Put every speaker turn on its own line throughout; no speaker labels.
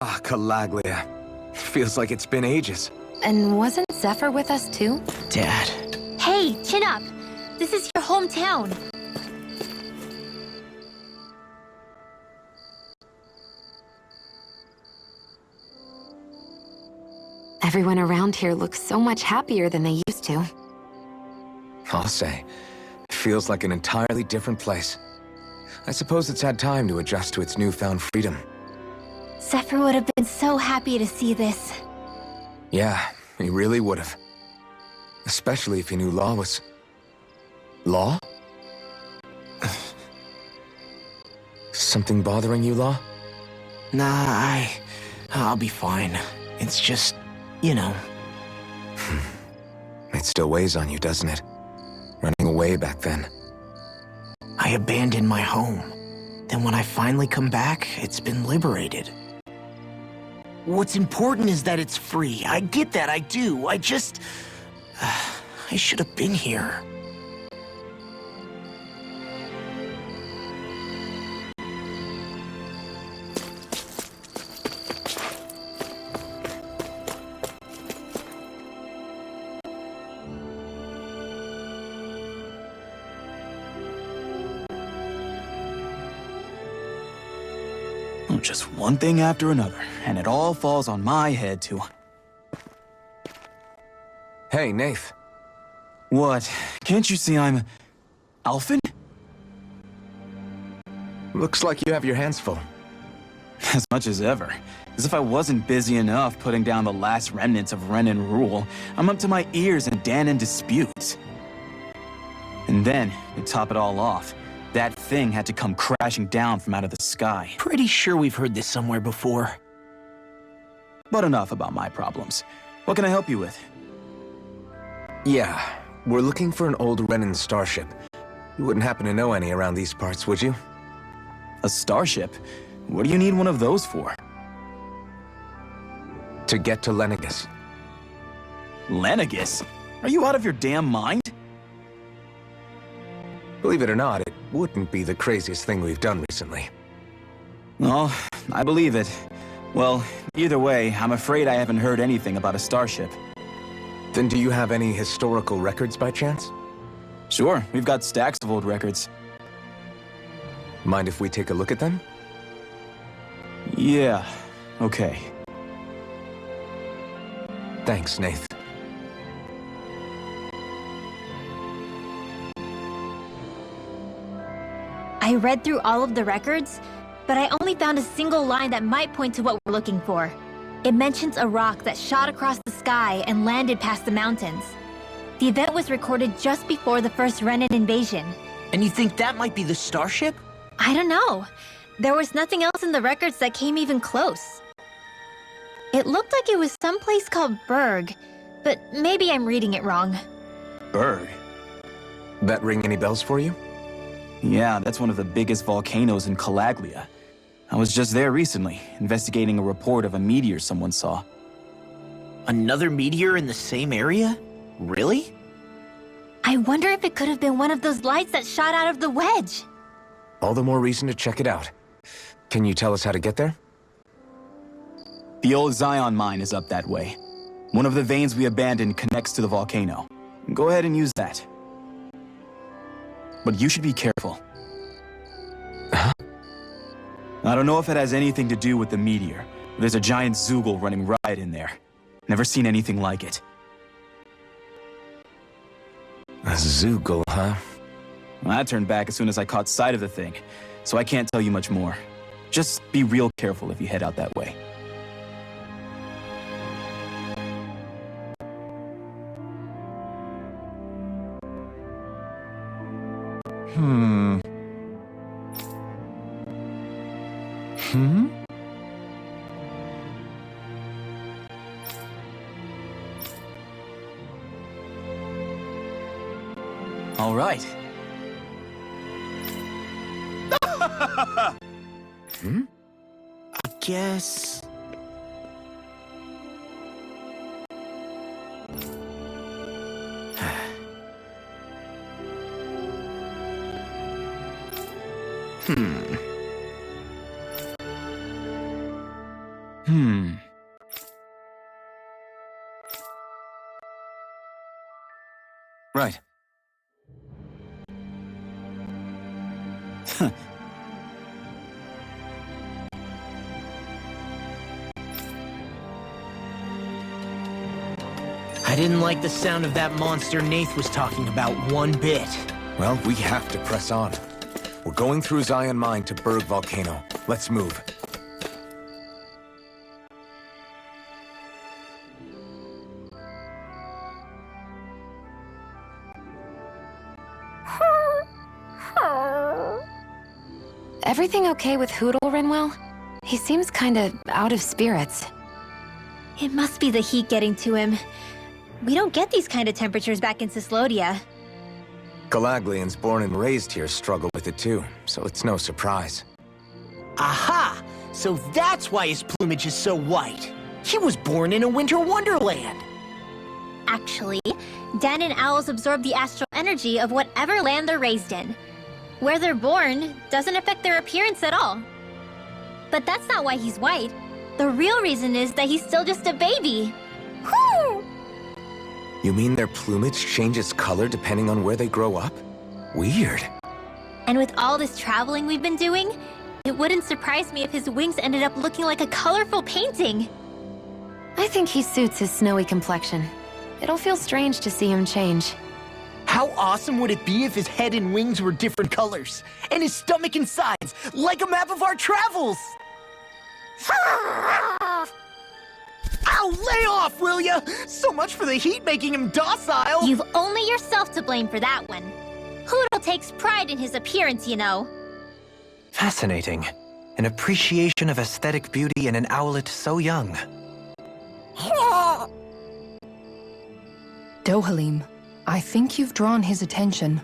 Ah, Calaglia. Feels like it's been ages.
And wasn't Zephyr with us too?
Dad.
Hey, chin up. This is your hometown.
Everyone around here looks so much happier than they used to.
I'll say. It feels like an entirely different place. I suppose it's had time to adjust to its newfound freedom.
Zephyr would have been so happy to see this.
Yeah, he really would have. Especially if he knew Law was... Law? Something bothering you, Law?
Nah, I'll be fine. It's just, you know.
It still weighs on you, doesn't it? Running away back then.
I abandoned my home. Then when I finally come back, it's been liberated. What's important is that it's free. I get that, I do. I just... I should have been here.
Just one thing after another, and it all falls on my head to...
Hey, Nath.
What? Can't you see I'm... Alphen?
Looks like you have your hands full.
As much as ever. As if I wasn't busy enough putting down the last remnants of Renan rule, I'm up to my ears in Dahnan disputes. And then, to top it all off, that thing had to come crashing down from out of the sky.
Pretty sure we've heard this somewhere before.
But enough about my problems. What can I help you with?
Yeah, we're looking for an old Renan starship. You wouldn't happen to know any around these parts, would you?
A starship? What do you need one of those for?
To get to Lenegus.
Lenegus? Are you out of your damn mind?
Believe it or not, it wouldn't be the craziest thing we've done recently.
Oh, I believe it. Well, either way, I'm afraid I haven't heard anything about a starship.
Then do you have any historical records by chance?
Sure, we've got stacks of old records.
Mind if we take a look at them?
Yeah, okay.
Thanks, Nath.
I read through all of the records, but I only found a single line that might point to what we're looking for. It mentions a rock that shot across the sky and landed past the mountains. The event was recorded just before the first Renan invasion.
And you think that might be the starship?
I don't know. There was nothing else in the records that came even close. It looked like it was someplace called Berg, but maybe I'm reading it wrong.
Berg?
That ring any bells for you?
Yeah, that's one of the biggest volcanoes in Calaglia. I was just there recently, investigating a report of a meteor someone saw.
Another meteor in the same area? Really?
I wonder if it could have been one of those lights that shot out of the wedge.
All the more reason to check it out. Can you tell us how to get there?
The old Zion mine is up that way. One of the veins we abandoned connects to the volcano. Go ahead and use that. But you should be careful.
Huh?
I don't know if it has anything to do with the meteor. There's a giant Zoogle running riot in there. Never seen anything like it.
A Zoogle, huh?
I turned back as soon as I caught sight of the thing, so I can't tell you much more. Just be real careful if you head out that way. All right.
I guess...
Right.
I didn't like the sound of that monster Nath was talking about one bit.
Well, we have to press on. We're going through Zion Mine to Berg Volcanoe. Let's move.
Everything okay with Hootle, Rinwell? He seems kinda out of spirits.
It must be the heat getting to him. We don't get these kind of temperatures back in Cislodia.
Galaglians born and raised here struggle with it too, so it's no surprise.
Aha! So that's why his plumage is so white. He was born in a winter wonderland.
Actually, Dahnan owls absorb the astral energy of whatever land they're raised in. Where they're born doesn't affect their appearance at all. But that's not why he's white. The real reason is that he's still just a baby. Whew!
You mean their plumage changes color depending on where they grow up? Weird.
And with all this traveling we've been doing, it wouldn't surprise me if his wings ended up looking like a colorful painting.
I think he suits his snowy complexion. It'll feel strange to see him change.
How awesome would it be if his head and wings were different colors? And his stomach and sides, like a map of our travels! Ow, lay off, will ya? So much for the heat making him docile!
You've only yourself to blame for that one. Hootle takes pride in his appearance, you know.
Fascinating. An appreciation of aesthetic beauty in an owlet so young.
Dohalim, I think you've drawn his attention.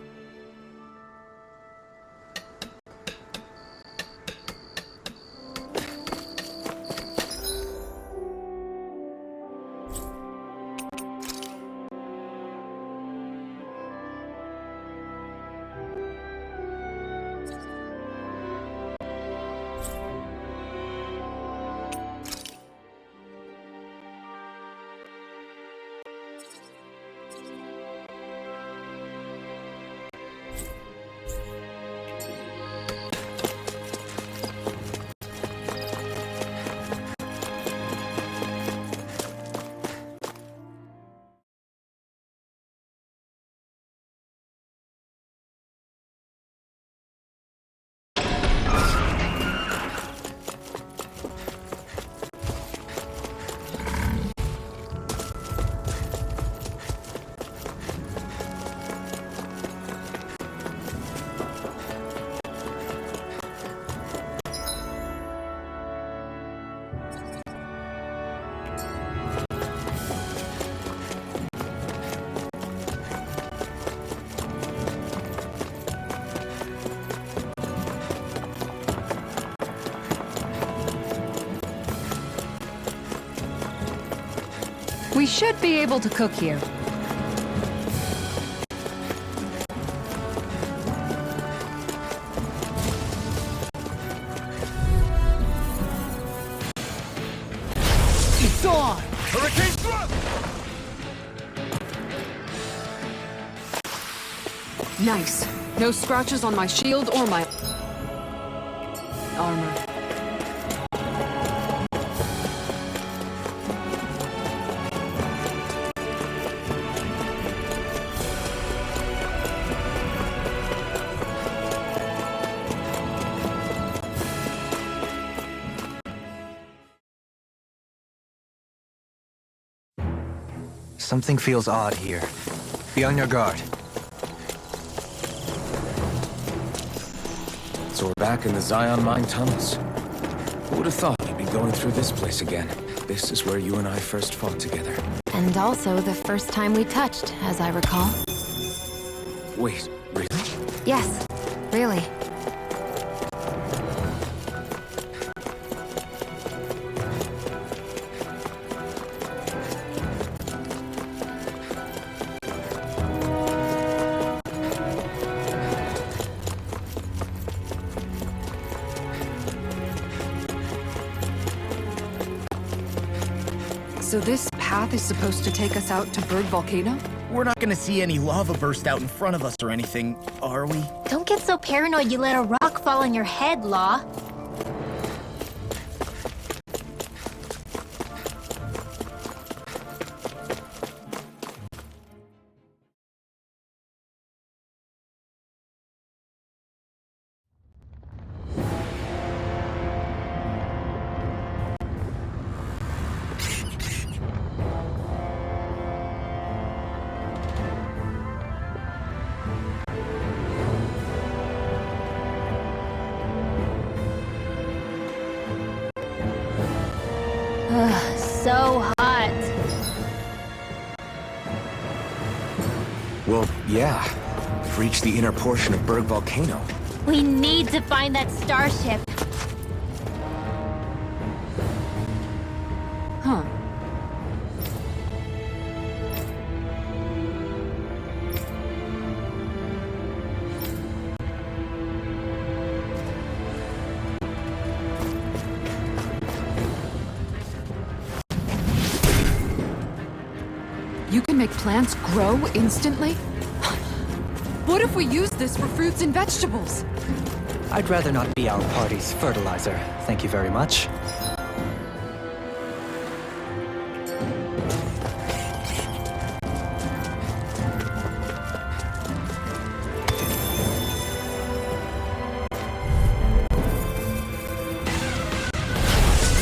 We should be able to cook here.
It's on!
Hurricane thrust!
Nice. No scratches on my shield or my armor.
Something feels odd here. Be on your guard.
So we're back in the Zion Mine tunnels. Who would have thought we'd be going through this place again? This is where you and I first fought together.
And also the first time we touched, as I recall.
Wait, really?
Yes, really.
So this path is supposed to take us out to Berg Volcano?
We're not gonna see any lava burst out in front of us or anything, are we?
Don't get so paranoid you let a rock fall on your head, Law. So hot.
Well, yeah. We've reached the inner portion of Berg Volcano.
We need to find that starship.
Huh. You can make plants grow instantly? What if we use this for fruits and vegetables?
I'd rather not be our party's fertilizer. Thank you very much.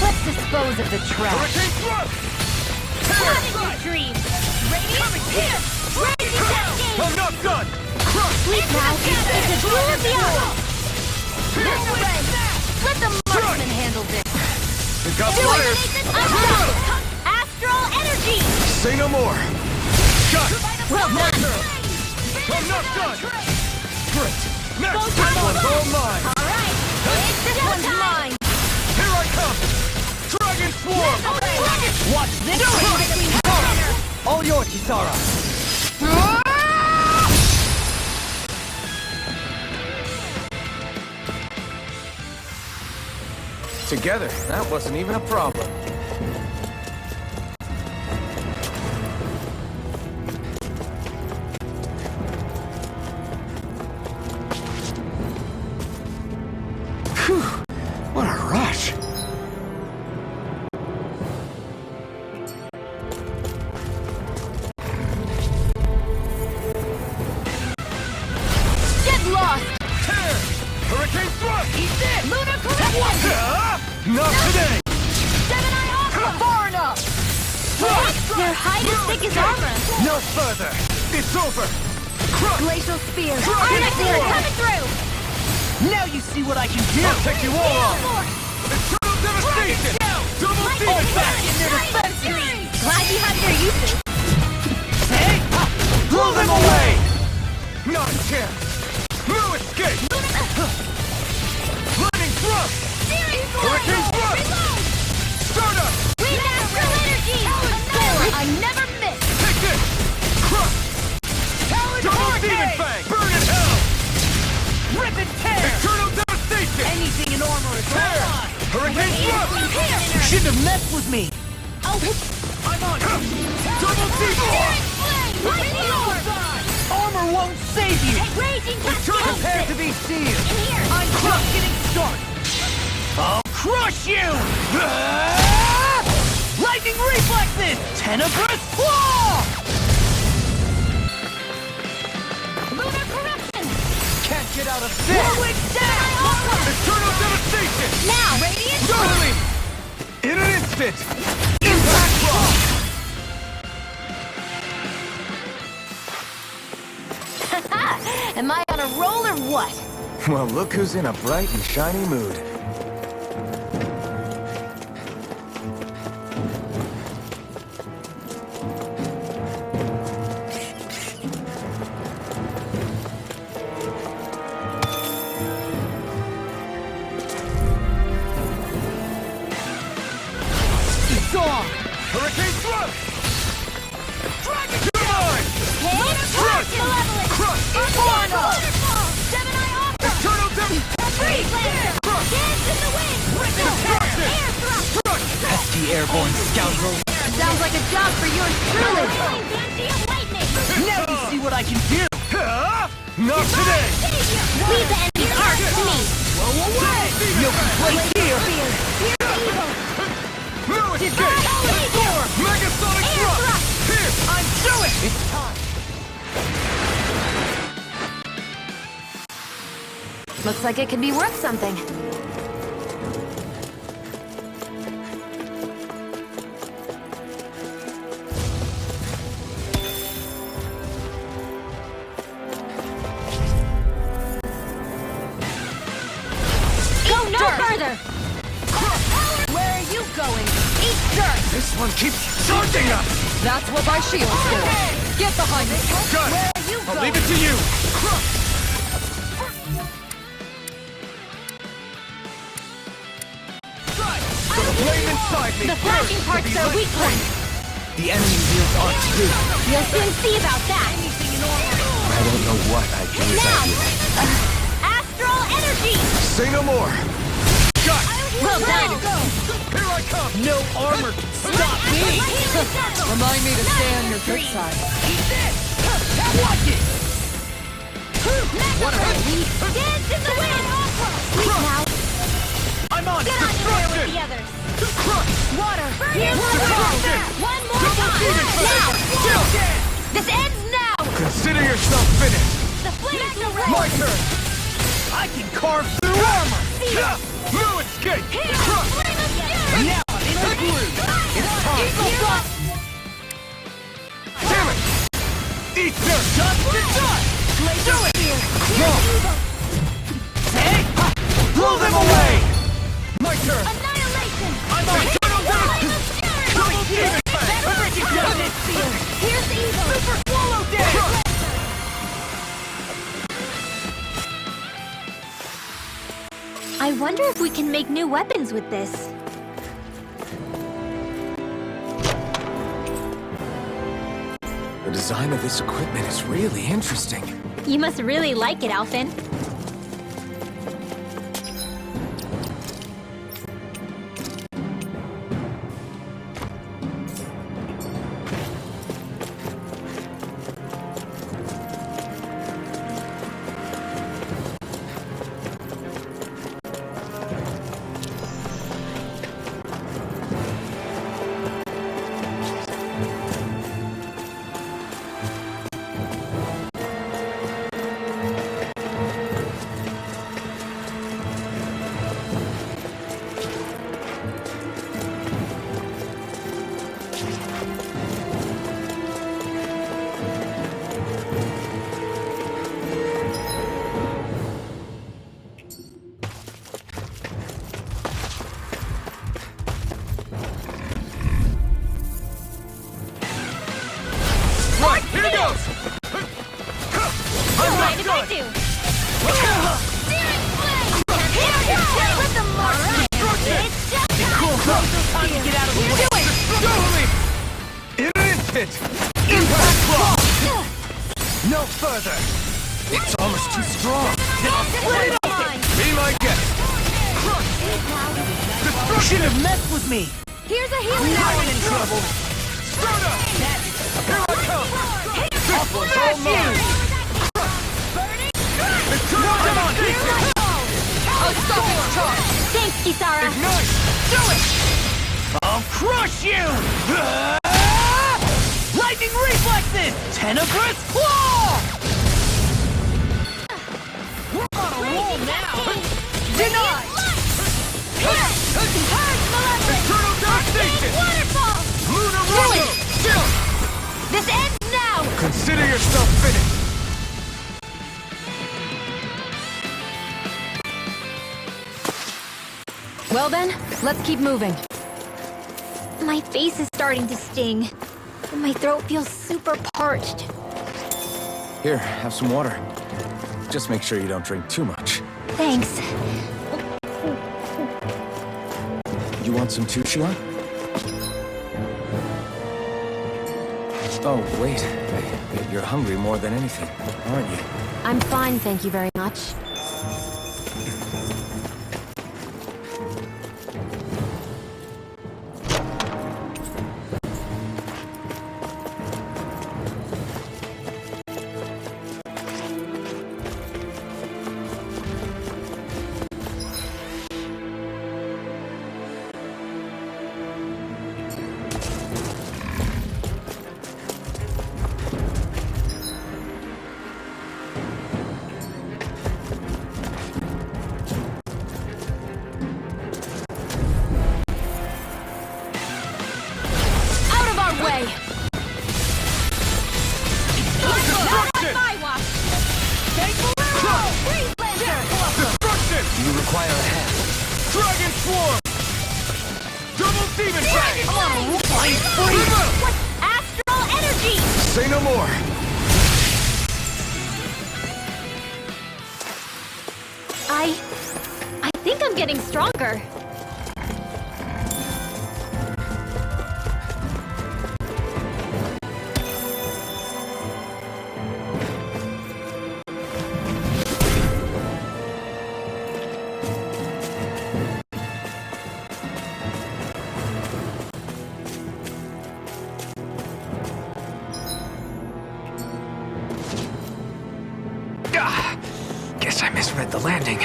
Let's dispose of the trash. What is your dream? Radiant here! Raising cascade!
I'm not done!
Sleep now! It's a duel of the hour! Let the marksman handle this!
It got
Eliminate this unstoppable! Astral energy!
Say no more! Shut!
Well done!
I'm not done! Great! Next!
Go
This
time.
one's all mine!
Alright! This one's mine!
Here I come! Dragon Swarm!
Watch this! All yours, Kisara!
Together, that wasn't even a problem. Phew, what a rush.
Get lost!
Tear! Hurricane Thrust!
He's dead! Lunar correction!
Not today!
Seven-Eye Aqua! Far enough! Your hide as thick as armor!
No further! It's over! Crush!
Glacial Spear!
Crush!
Armature coming through!
Now you see what I can do! I'll take you all on! Eternal Devastation! Double Demon Back!
Glad you have your uses!
Hey! Blow them away! Not a chance! No escape! Lightning Thrust! Hurricane Thrust! Stardust!
Astral energy! I never miss!
Take this! Crush! Double Demon Fang! Burn in hell! Rip and tear! Eternal Devastation! Anything in armor is tear! Hurricane Thrust! You shouldn't have messed with me!
Oh!
I'm on it! Double Demon! Armor won't save you!
Raging
Prepare to be sealed!
In here!
I'm just getting started! I'll crush you! Lightning reflexes! Tenebrous claw!
Lunar corruption!
Can't get out of this! Eternal devastation!
Now, Radiant
Totally! In an instant! Impact claw!
Am I on a roll or what?
Well, look who's in a bright and shiny mood.
It's on! Hurricane Thrust! Dragon Divine! Crush! Crush!
Inferno! Seven-Eye Aqua!
Eternal
Free flare! Dance in the wind! Air thrust!
Pesky airborne scoundrel!
Sounds like a job for yours truly.
Now you see what I can do!
Not today!
Leave the enemy's arc to me.
Blow away! No complaints here!
No escape! Megasonic thrust! Here!
I'm through it! It's time!
Looks like it could be worth something.
Go no further.
Where are you going?
Eat dirt.
This one keeps charging us!
That's what my shield's for. Get behind me.
Got it! I'll leave it to you! Flame inside me!
The flashing part's their weak point.
The enemy wields arc too.
You'll soon see about that.
I don't know what I'd do without you.
Astral energy.
Say no more! Got it!
Well done.
Here I come!
No armor can stop me!
Remind me to stay on your good side.
Watch it!
What a relief. Dance in the wind. Sleep now.
I'm on!
Get on there with the others. Water. Here's one more time. Now. This ends now.
Consider yourself finished!
The flames are
My
red.
turn!
I can carve through armor!
No escape!
Now I'm in the groove! It's time!
Damn it! Eat dirt!
Dust to dust! Do it!
No!
Hey! Blow them away!
My turn!
Annihilation.
I'm on!
Double demon!
Here's evil.
Super swallow dance!
I wonder if we can make new weapons with this.
The design of this equipment is really interesting.
You must really like it, Alphen.
Right, here goes!
Don't mind if I do. Searing flame! Let them march! It's showtime!
Time to get out of the way!
Totally! In an instant! Impact block! No further! It's almost too strong!
Split it up!
Be my guest!
You should have messed with me!
Here's a healing
Now I'm
potion.
in trouble!
Start up! Here I come! This one's all mine! It's time to unleash!
Unstoppable charge.
Thanks, Kisara.
Ignite!
Do it! I'll crush you! Lightning reflexes! Tenebrous claw! We're on a roll now! Denied!
Eternal devastation!
Waterfall!
Lunar Rondo! Chill!
This ends now!
Consider yourself finished!
Well then, let's keep moving.
My face is starting to sting. And my throat feels super parched.
Here, have some water. Just make sure you don't drink too much.
Thanks.
You want some too, Shion? Oh, wait. You're hungry more than anything, aren't you?
I'm fine, thank you very much.
way! Not on my watch! Freeze Lancer!
Destruction! Do you require a hand?
Dragon Swarm! Double Demon Dragon!
I'm free! What? Astral Energy!
Say no more!
I think I'm getting stronger.
Guess I misread the landing.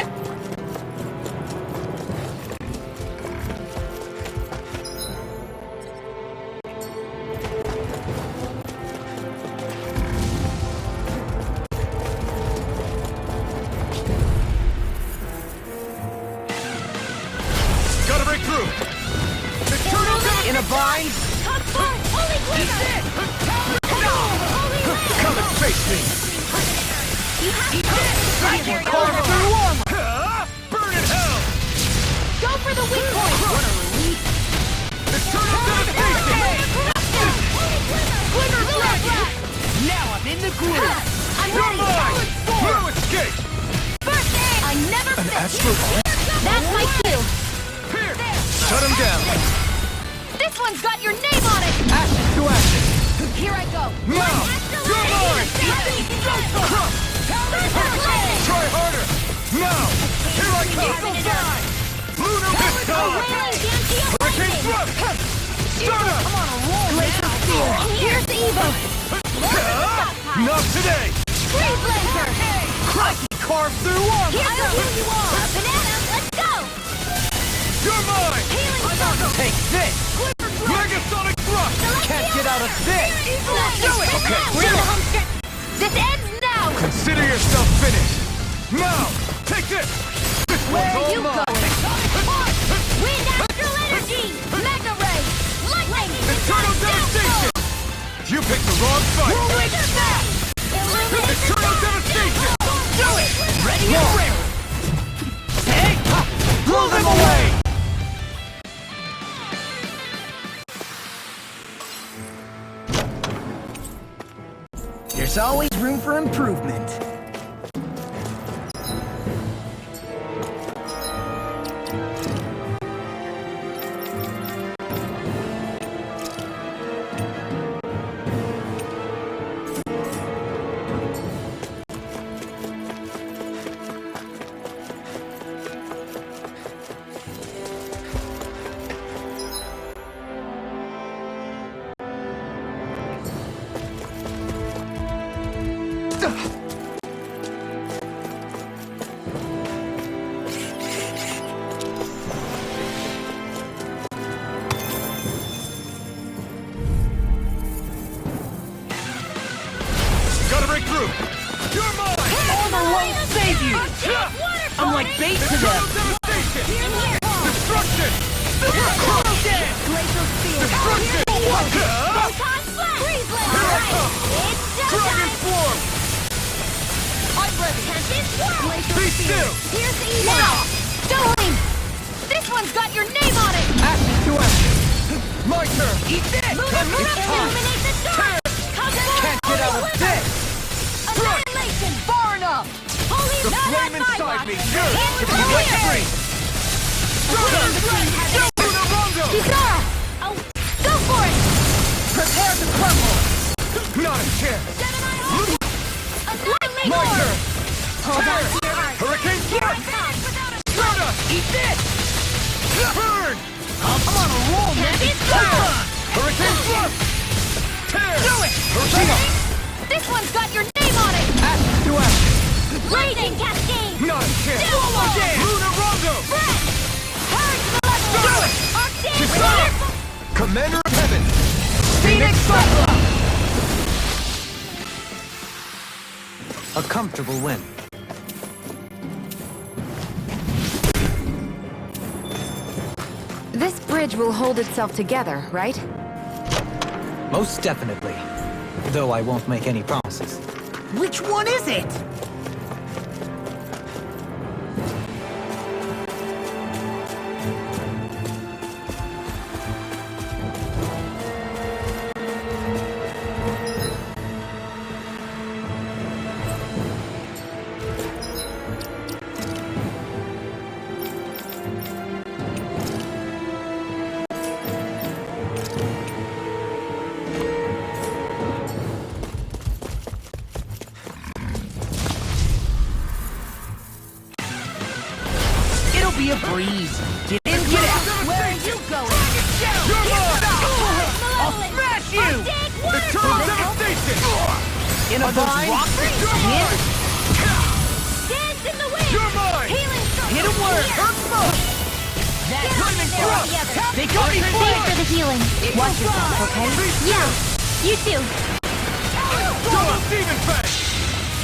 Gotta break through!
In a bind?
Holy Glitter!
Come and face me!
Burn
in hell!
Go for the weak point!
What a relief! Eternal devastation!
Glitter Dragon!
Now I'm in the groove!
I'm
You're
ready!
mine! No escape!
First aid! I never
An
fit!
astral
That's my cue!
Here! Shut him down!
This one's got your name on it!
Ashes to ashes!
Here I go!
Now! You're mine! Try harder! Now! Here I come! Lunar Pistol! Hurricane Thrust! Stardust!
I'm on a roll now! Here's Evo!
Not today!
Freeze Lancer!
Carve through armor!
Here's the heal you all! Banana, let's go!
You're mine!
Healing Circle!
Take this!
Megasonic Thrust!
Can't get out of this!
Do it!
Okay,
This ends now!
consider yourself finished! Now! Take this! This
Where
one's
are
all
you
mine!
going? Wind Astral Energy! Mega Ray! Lightning!
Eternal Devastation! You picked the wrong fight! Eternal Devastation!
Do it! Ready and ready! Hey! Blow them away! There's always room for improvement.
Gotta break through! You're mine!
Armor won't save you! I'm like bait to them!
Eternal Devastation! Destruction!
Glacial Spear!
Destruction!
Photon Slash! Freeze
Here I come!
It's
Dragon
showtime!
Swarm!
I'm ready! Tension Swirl! Glacial
Be
Spear!
still!
Here's the now! Going! This one's got your name on it!
Ashes to ashes!
My turn!
Eat this!
Illuminate the dark!
Can't get out of this!
Annihilation! Far enough! Holy
The
not
flame
on my
inside
watch.
me yearns
Hands
to be
clear.
let free! Stardust! Lunar Rondo!
Kisara! Oh, go for it!
Prepare to crumble!
Not a chance!
Lightning
My
Orb!
turn!
Hold on to your heart!
Hurricane
Here I
Thrust!
come! Without a
Stardust!
Eat this!
Burn!
I'm on a roll, man!
Tension Swirl!
Hurricane Thrust! Tear!
Do it!
Hurricane!
This one's got your name on it!
Ashes to ashes!
Lightning Cascade!
Not a chance!
Double dance!
Lunar Rondo!
Breath! Purge the level!
Do it!
Arcane
Kisara!
Glitter!
Commander of Heaven!
Phoenix Cyclone!
A comfortable win.
This bridge will hold itself together, right?
Most definitely. Though I won't make any promises.
Which one is it? Be a breeze. Get in, get out. Where are you going?
You're mine!
I'll smash you!
Eternal devastation!
In a vine.
You're mine!
Dance in the wind!
You're mine!
Healing circle!
Hit him where it hurts most.
That's
Lightning thrust.
together!
They got me
Save
flared.
for the healing! Watch yourself, okay? Yeah! You too!
Double demon fang!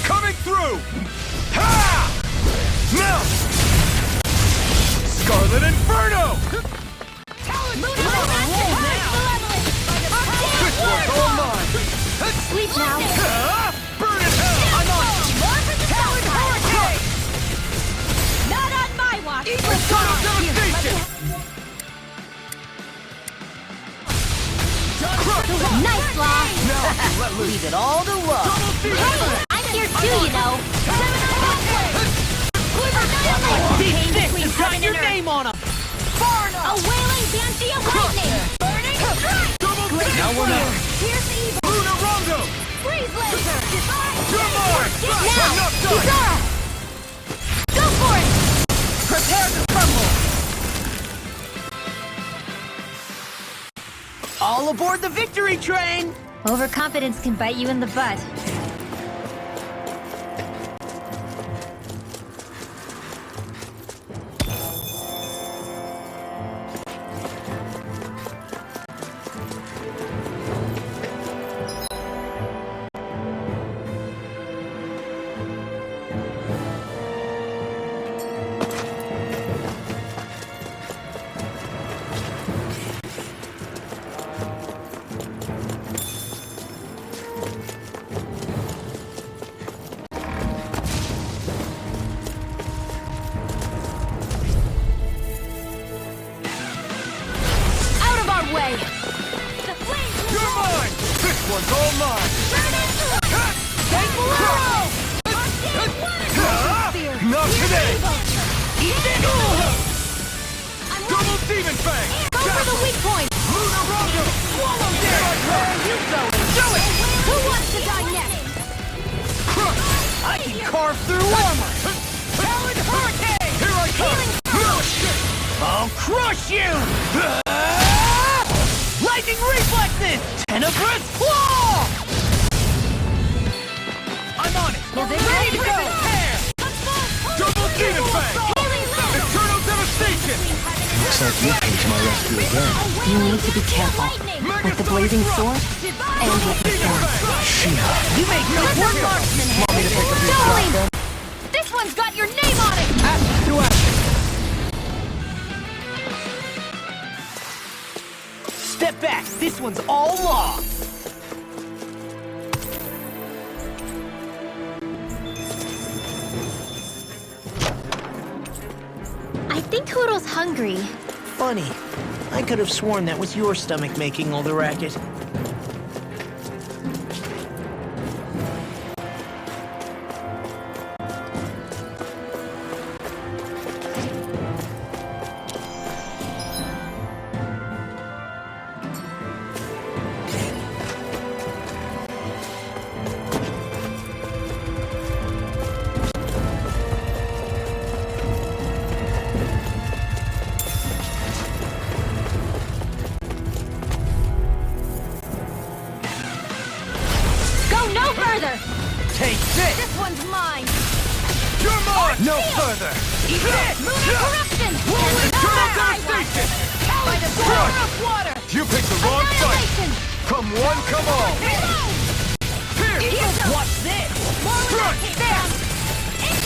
Coming through! Ha! Now! Scarlet Inferno! This one's all mine!
Sleep now!
Burn in hell!
I'm on! Talon Hurricane! Not on my watch!
Eternal devastation!
Nice, Law!
Now I can let loose!
Leave it all to love.
Double demon
Hey!
fang!
I'm here too, you know!
These fists have got your name on them.
A wailing banshee of lightning! Burning strike!
Double demon
Now we're
fang!
not.
Here's the evil!
Luna Rondo!
Freeze laser!
You're mine!
Now!
I'm not done!
Kisara! Go for it!
Prepare to crumble. All aboard the victory train.
Overconfidence can bite you in the butt. Way. The flames will
You're mine! This one's all mine!
burn into us! Thankful arrow!
Not today!
I'm
Double demon fang!
Go for the weak point!
Luna Rondo!
Swallow dead.
Where are you going?
Do it.
Who wants to die next?
I can carve through armor. Talon Hurricane.
Here I come! No!
I'll crush you. Lightning reflexes. Tenebrous claw. I'm on it. Ready to go.
Double demon fang! Eternal devastation!
Looks like you came to my rescue again.
You need to be careful. With the blazing sword and with the thorn.
You make no one marksman.
Want me to pick up your
Totally!
shotgun?
This one's got your name on it!
Action to action.
Step back. This one's all law.
I think Hoodle's hungry.
Funny. I could have sworn that was your stomach making all the racket.
Take this!
This one's mine!
You're mine! No further!
Eat this! Corruption!
Eternal devastation!
By the power of water!
You picked the wrong fight!
Annihilation!
Come one, come all! Here!
Watch this!
Front!
Into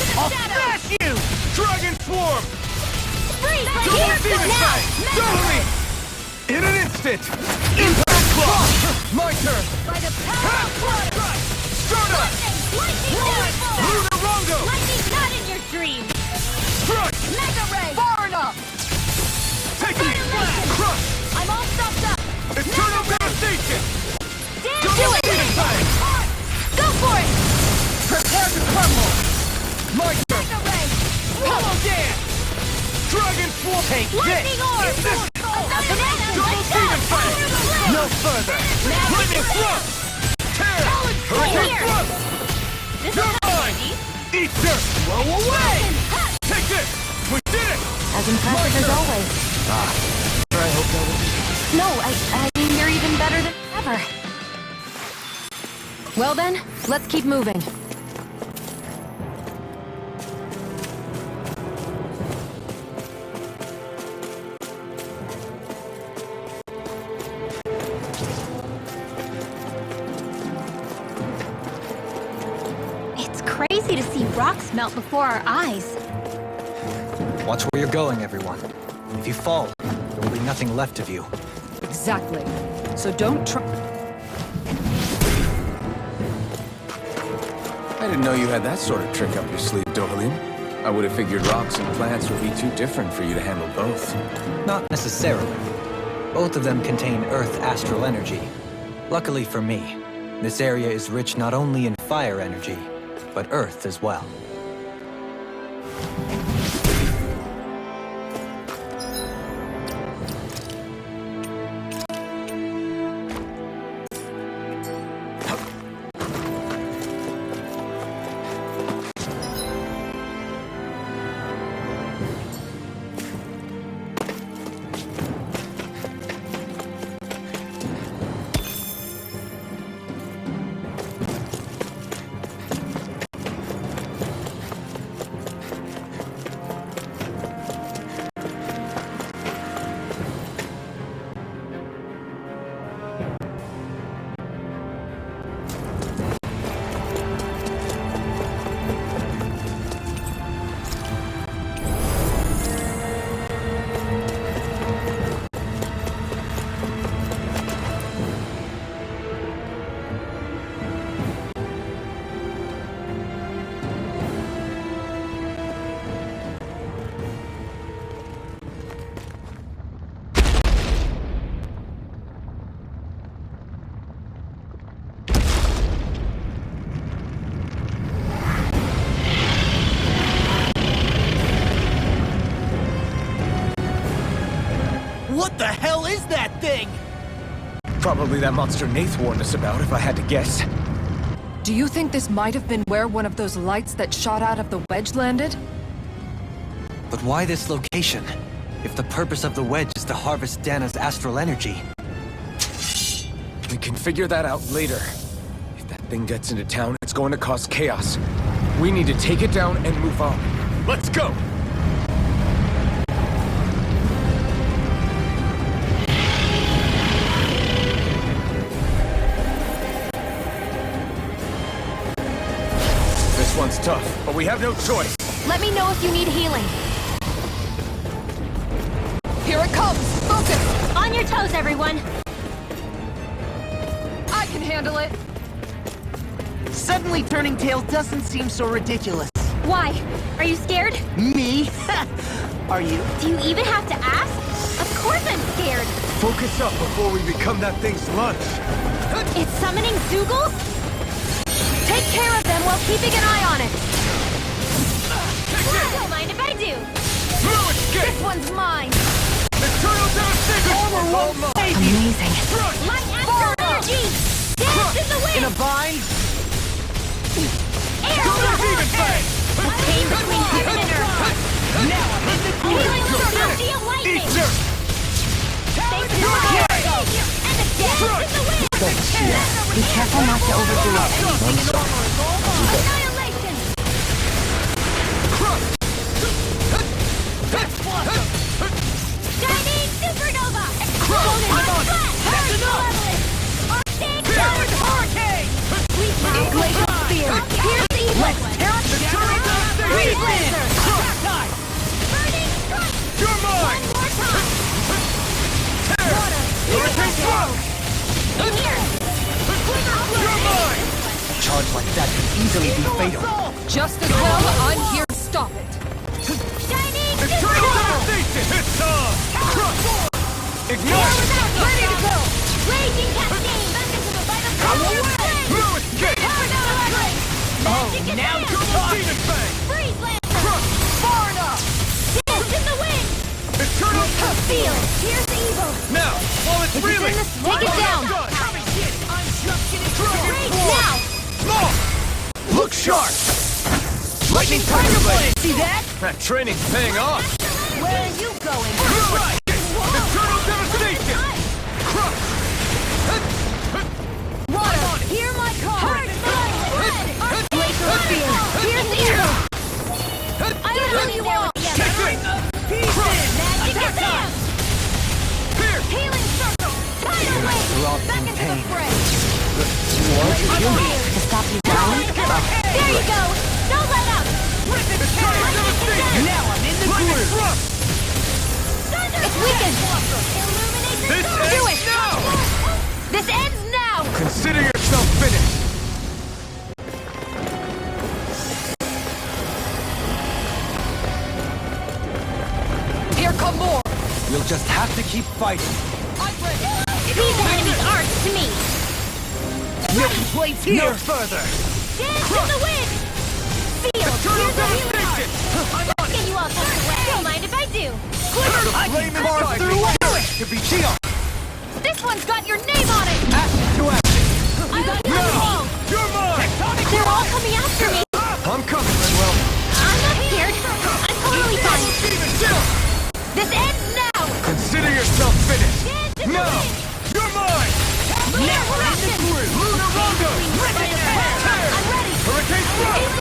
the
I'll
shadow!
smash you!
Dragon Swarm!
Freeze!
Double
Here's the
Demon
now!
Fang! Double me! In an instant! Impact! My turn!
By the power of water!
Stunner!
Lightning downfall!
Lunarongo!
Lightning's not in your dreams!
Crush!
Mega ray!
Far enough!
Take it! Crush!
I'm all stopped up!
Eternal devastation!
Do it! Go for it!
Prepare to crumble! My turn!
Mega ray!
Hollow dance! Dragon Force! Take
Lightning orb!
Double demon fight! No further! Lightning thrust! Tear! Hurricane thrust! You're mine! Eat dirt! Blow away! Take this! We did it!
As impressive as always.
I hope that will be...
No, I mean, you're even better than ever. Well then, let's keep moving.
It's crazy to see rocks melt before our eyes.
Watch where you're going, everyone. If you fall, there will be nothing left of you.
Exactly. So don't try.
I didn't know you had that sort of trick up your sleeve, Dohalim. I would have figured rocks and plants would be too different for you to handle both.
Not necessarily. Both of them contain Earth astral energy. Luckily for me, this area is rich not only in fire energy, but Earth as well.
What the hell is that thing?
Probably that monster Nath warned us about, if I had to guess.
Do you think this might have been where one of those lights that shot out of the wedge landed?
But why this location? If the purpose of the wedge is to harvest Dana's astral energy.
We can figure that out later. If that thing gets into town, it's going to cause chaos. We need to take it down and move on. Let's go! This one's tough, but we have no choice.
Let me know if you need healing.
Here it comes! Focus!
On your toes, everyone!
I can handle it!
Suddenly turning tail doesn't seem so ridiculous.
Why? Are you scared?
Me? Are you?
Do you even have to ask? Of course I'm scared!
Focus up before we become that thing's lunch.
It's summoning Zoogles?
Take care of them while keeping an eye on it.
Don't mind if I do!
No escape!
This one's mine.
Eternal devastation! All mine!
Amazing.
Light astral energy! Dance in the wind!
In a bind?
Air
Double
the
demon fang!
The chain between heaven and earth!
Now I'm in the
Healing
groove!
celestial
Eat
lightning!
dirt!
Thanks to my savior! And the dance in the wind!
Be careful not to overdo it.
Annihilation! Shining supernova! Golden flash! That's enough! Arctic hurricane! We found glacial spear! Here's the evil one! Breathe laser! Burning strike!
You're mine!
One more time! Water!
Hurricane thrust!
easily be fatal.
Just as well, I'm here to stop it.
Shining
Eternal devastation! It's on! Ignite!
Ready to go! Raging cascade! Back into the vital power of flame!
No escape!
Now
Double demon fang!
Freeze lancer! Far enough! Dance in the wind!
Eternal
Feel! Here's the evil!
Now, while it's reeling!
Take it down! Rage now!
Small! Look sharp! Lightning tiger blade!
See that?
That training's paying off!
Where are you going?
Right! Eternal devastation! Crush!
Water! Hear my call! Heart! Glacial spear! Here's the evil! I don't know you want!
Take it!
Magic attack!
Here!
Healing circle! Tidal wave! Back into the fray! To stop you dying? There you go! Don't let up!
Eternal devastation!
Now I'm in the
Lightning thrust!
It's weakened! Illuminate the
This
dark! Do
ends
it!
now!
This ends now!
Consider yourself finished!
Here come more!
You'll just have to keep fighting.
These enemies aren't to me!
Blades here! No further!
Dance in the wind! Feel!
Eternal
Here's the healing
devastation!
arc! Can you all turn away? Don't mind if I do!
I can far through to be Tion!
This one's got your name on it!
Action to action!
I got
No!
you!
You're mine!
They're all coming after me!
I'm coming, Renwell!
I'm not scared! I'm totally fine!
Even still!
This ends now!
Consider yourself finished!
Dance in the
No!
wind!
You're mine!
Lunar corruption!
Lunar Rondo!
I'm ready!
Hurricane Thrust!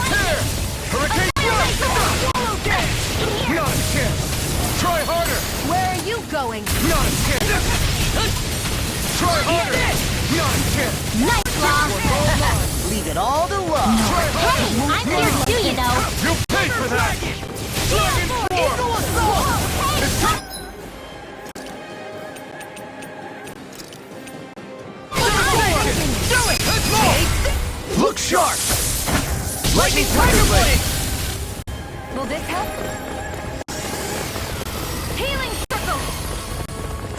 Tear! Hurricane Thrust! Not a chance! Try harder!
Where are you going?
Not a chance! Try harder! Not a chance!
Nice, Law!
Leave it all to love.
Hey, I'm here too, you know!
You'll pay for that! Dragon Form! It's time! Do it! Let's move! Look sharp! Lightning Tiger Blade!
Will this help? Healing circle!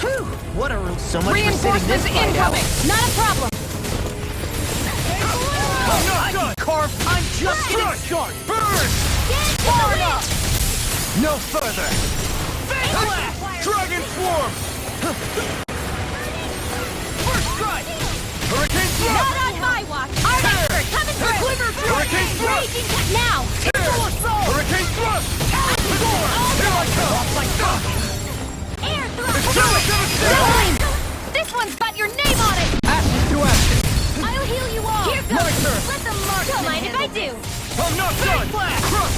Whew, what a room. So much for sitting
Reinforcements
this fight out.
incoming!
Not a problem!
I'm not done!
Carve, I'm just getting
Strike! Burn!
Far enough!
No further! Dragon Swarm! First strike! Hurricane
Not
Thrust!
on my watch! Our expert coming through!
Hurricane Thrust!
Raging now!
Hurricane Thrust! Here I come!
Air
It's
thrust!
time!
This one's got your name on it!
Action to action!
I'll heal you all! Here
My
goes!
turn!
Let them mark! Don't mind if I do!
I'm not done! Crush!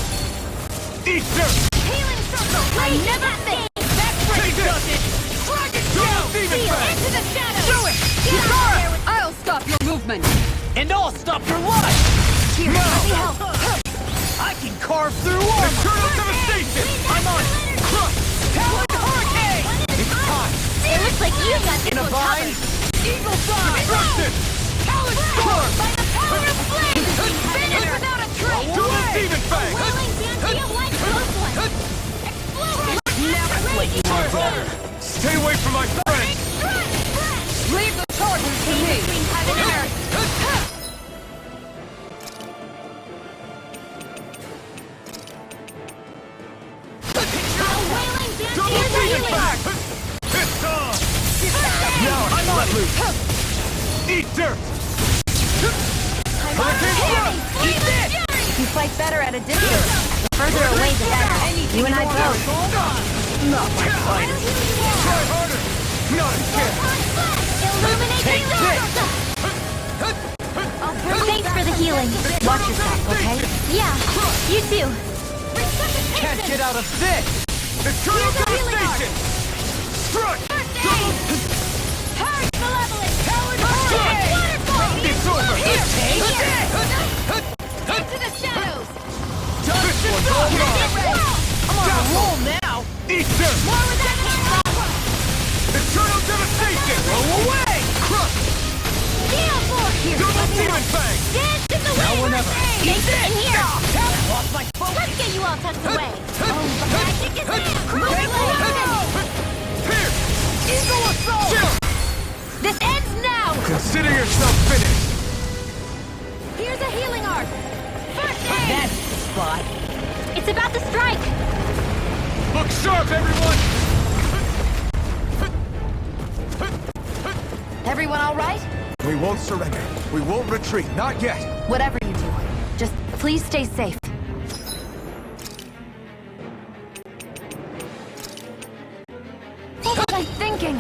Eat dirt!
Healing circle! I never think!
Take this!
Dragon
Double demon
Seal
fang!
into the shadows!
Do it!
Get out there with
I'll stop your movement!
And I'll stop your life.
here!
No!
Let me help!
I can carve through armor.
Eternal devastation!
I'm on it.
Crush!
Talon Hurricane.
It's time!
It looks like you got this
In a
one
vine.
covered!
Eagle Fly.
Destruction!
Talon Storm! By the power of flame! Finish without a trace!
Double demon fang!
Whirling Dancy of light close one! Explosion!
Never let you
Try harder! Stay away from my friend!
Leave the charges to me!
Between heaven and earth! Wailing Dancy
Double
of
demon
healing!
fang! It's on! Now I'm let loose! Eat dirt! Hurricane Thrust!
Eat this!
You fight better at a distance. The further away, the better. You and I both.
Not my fight.
Try harder! Not a chance!
Illuminate
Take
healing!
this.
Thanks for the healing.
Watch yourself, okay?
Yeah, you too.
Can't get out of this.
Eternal devastation! Strike! Double...
Hurry, malevolent!
Strike!
Waterfall!
It's over!
Here!
Take
Here!
this.
Into the shadows!
This one's all mine!
I'm on a roll now.
Eat dirt!
More with that hand!
Eternal devastation!
Go away.
Crush!
Gale force! Here,
Double
let me
demon
help.
fang!
Dance in the
Now
wind! Make it in here! Let's get you all tucked away! Magic is in!
Here! Eagle assault!
This ends now!
Consider yourself finished!
Here's a healing arc! First aid! That's the spot! It's about to strike!
Look sharp, everyone!
Everyone all right?
We won't surrender. We won't retreat. Not yet.
Whatever you do, just please stay safe. What was I thinking?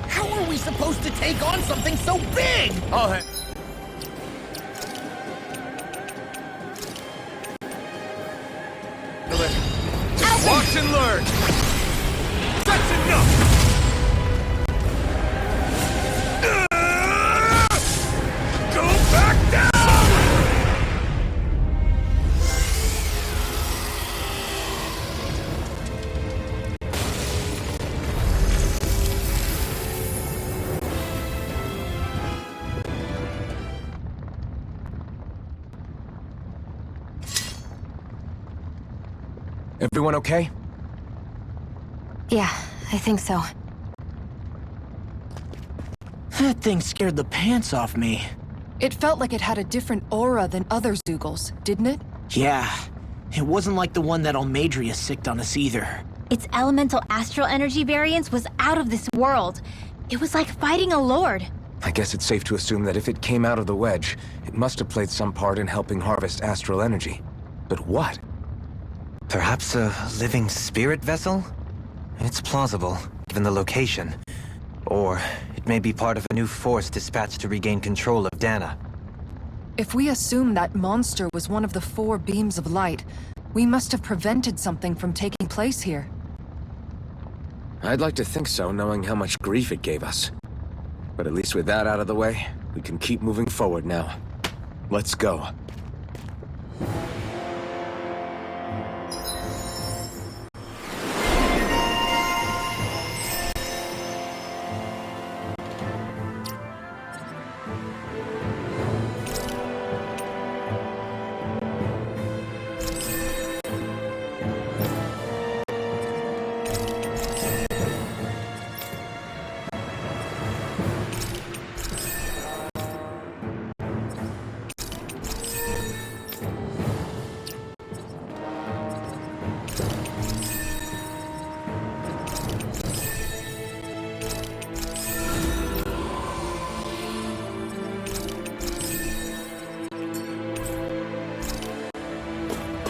How are we supposed to take on something so big?
I'll head. Just watch and learn. That's enough. Go back down. Everyone okay?
Yeah, I think so.
That thing scared the pants off me.
It felt like it had a different aura than other Zeugles, didn't it?
Yeah, it wasn't like the one that Almadria sicked on us either.
Its elemental astral energy variance was out of this world. It was like fighting a lord.
I guess it's safe to assume that if it came out of the wedge, it must have played some part in helping harvest astral energy. But what?
Perhaps a living spirit vessel? It's plausible, given the location. Or it may be part of a new force dispatched to regain control of Dahna.
If we assume that monster was one of the 4 beams of light, we must have prevented something from taking place here.
I'd like to think so, knowing how much grief it gave us. But at least with that out of the way, we can keep moving forward now. Let's go.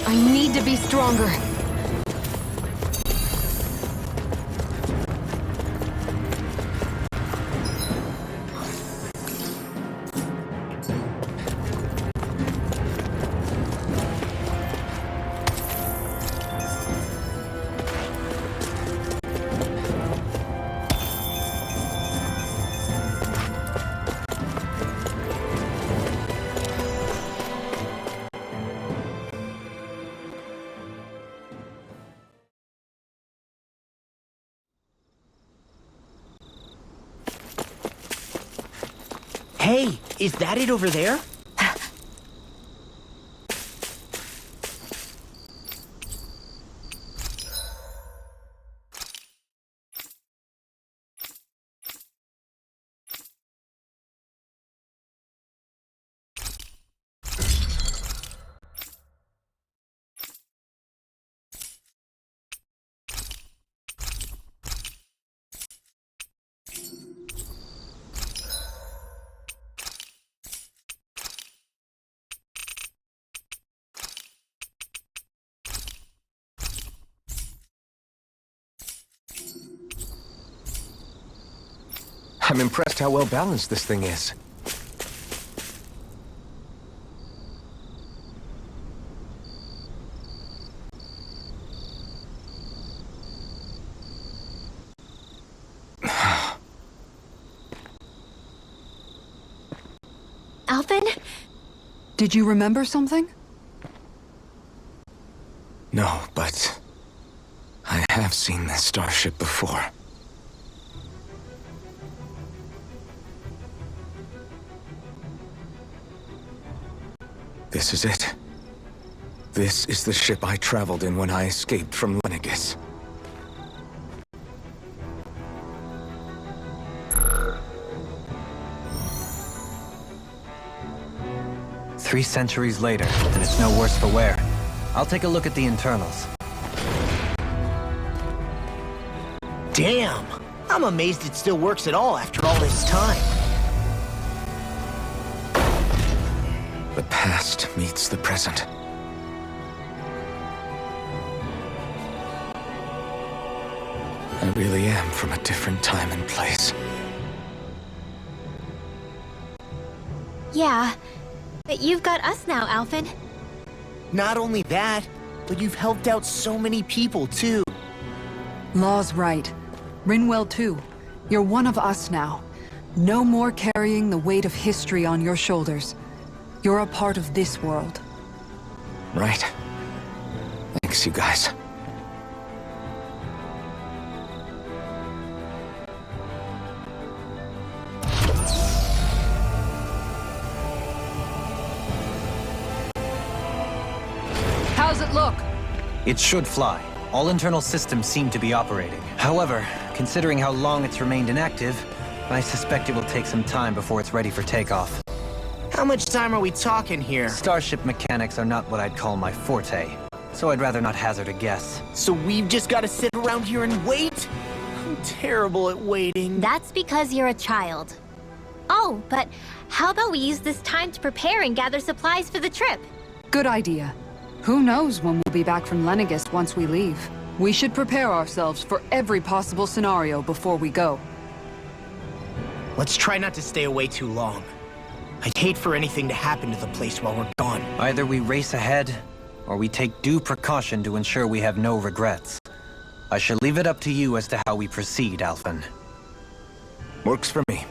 I need to be stronger.
Hey, is that it over there?
I'm impressed how well balanced this thing is.
Alvin?
Did you remember something?
No, but I have seen this starship before. This is it. This is the ship I traveled in when I escaped from Lenegis.
Three centuries later, and it's no worse for wear. I'll take a look at the internals.
Damn! I'm amazed it still works at all after all this time.
The past meets the present. I really am from a different time and place.
Yeah, but you've got us now, Alphen.
Not only that, but you've helped out so many people, too.
Law's right. Rinwell too. You're one of us now. No more carrying the weight of history on your shoulders. You're a part of this world.
Right. Thanks, you guys.
How's it look?
It should fly. All internal systems seem to be operating. However, considering how long it's remained inactive, I suspect it will take some time before it's ready for takeoff.
How much time are we talking here?
Starship mechanics are not what I'd call my forte, so I'd rather not hazard a guess.
So we've just got to sit around here and wait? I'm terrible at waiting.
That's because you're a child. Oh, but how about we use this time to prepare and gather supplies for the trip?
Good idea. Who knows when we'll be back from Lenegis once we leave. We should prepare ourselves for every possible scenario before we go.
Let's try not to stay away too long. I'd hate for anything to happen to the place while we're gone.
Either we race ahead, or we take due precaution to ensure we have no regrets. I shall leave it up to you as to how we proceed, Alphen.
Works for me.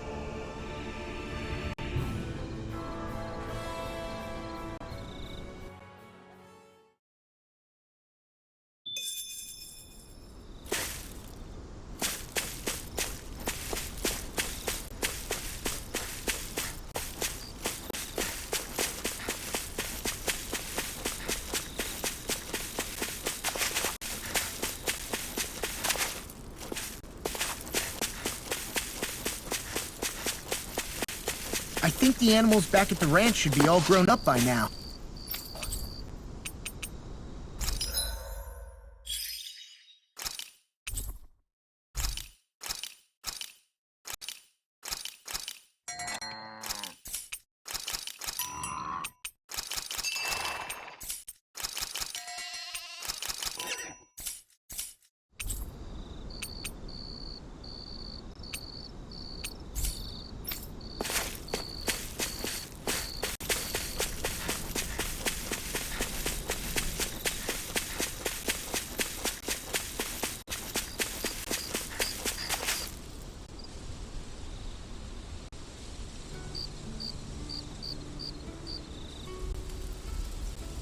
I think the animals back at the ranch should be all grown up by now.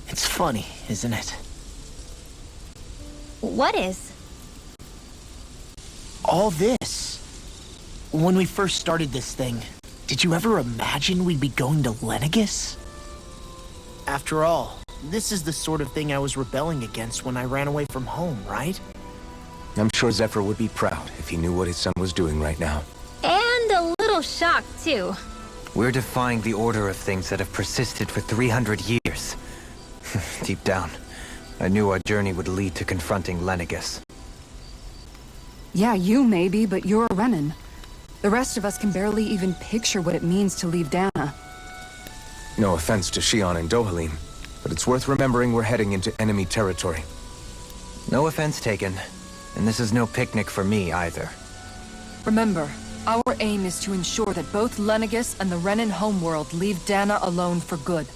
It's funny, isn't it?
What is?
All this. When we first started this thing, did you ever imagine we'd be going to Lenegis? After all, this is the sort of thing I was rebelling against when I ran away from home, right?
I'm sure Zephyr would be proud if he knew what his son was doing right now.
And a little shocked, too.
We're defying the order of things that have persisted for 300 years. Deep down, I knew our journey would lead to confronting Lenegis.
Yeah, you maybe, but you're a Renan. The rest of us can barely even picture what it means to leave Dahna.
No offense to Shion and Dohalim, but it's worth remembering we're heading into enemy territory.
No offense taken, and this is no picnic for me either.
Remember, our aim is to ensure that both Lenegis and the Renan homeworld leave Dahna alone for good.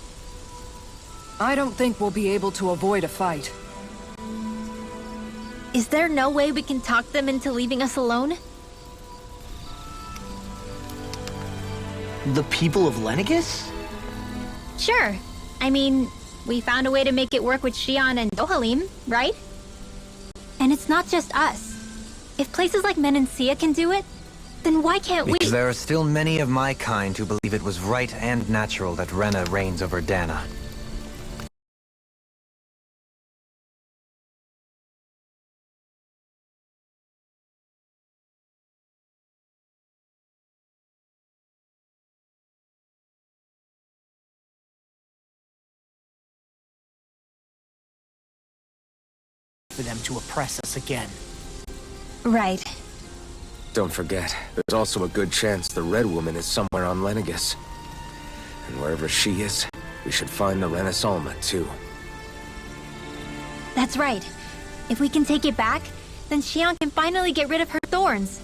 I don't think we'll be able to avoid a fight.
Is there no way we can talk them into leaving us alone?
The people of Lenegis?
Sure. I mean, we found a way to make it work with Shion and Dohalim, right? And it's not just us. If places like Menancia can do it, then why can't we?
Because there are still many of my kind who believe it was right and natural that Rena reigns over Dahna.
for them to oppress us again.
Right.
Don't forget, there's also a good chance the Red Woman is somewhere on Lenegis. And wherever she is, we should find the Renasalma too.
That's right. If we can take it back, then Xion can finally get rid of her thorns.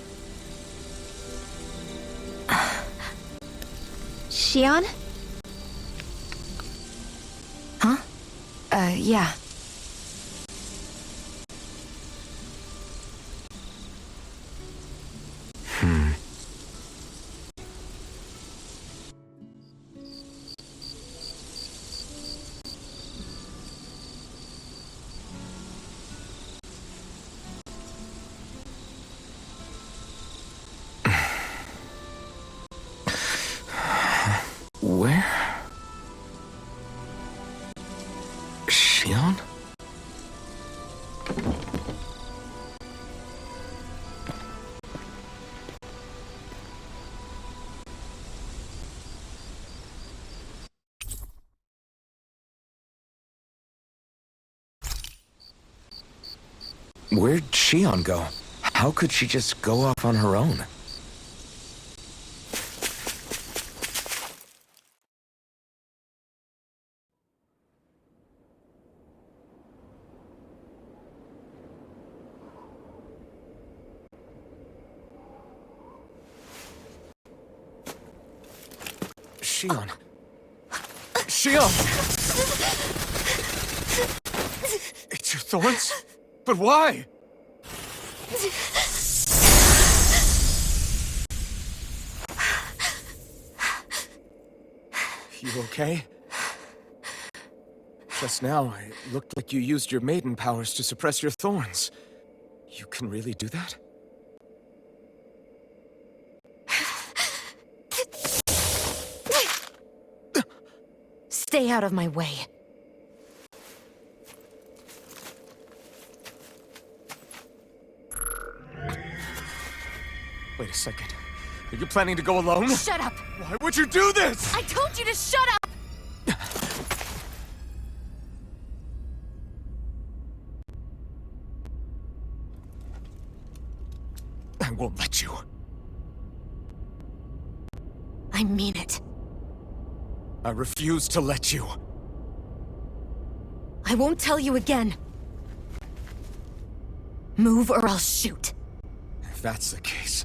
Xion?
Huh? Yeah.
Where? Xion? Where'd Xion go? How could she just go off on her own? Xion. Xion! It's your thorns? But why? You okay? Just now, it looked like you used your maiden powers to suppress your thorns. You can really do that?
Stay out of my way.
Wait a second. Are you planning to go alone?
Shut up!
Why would you do this?
I told you to shut up!
I won't let you.
I mean it.
I refuse to let you.
I won't tell you again. Move or I'll shoot.
If that's the case,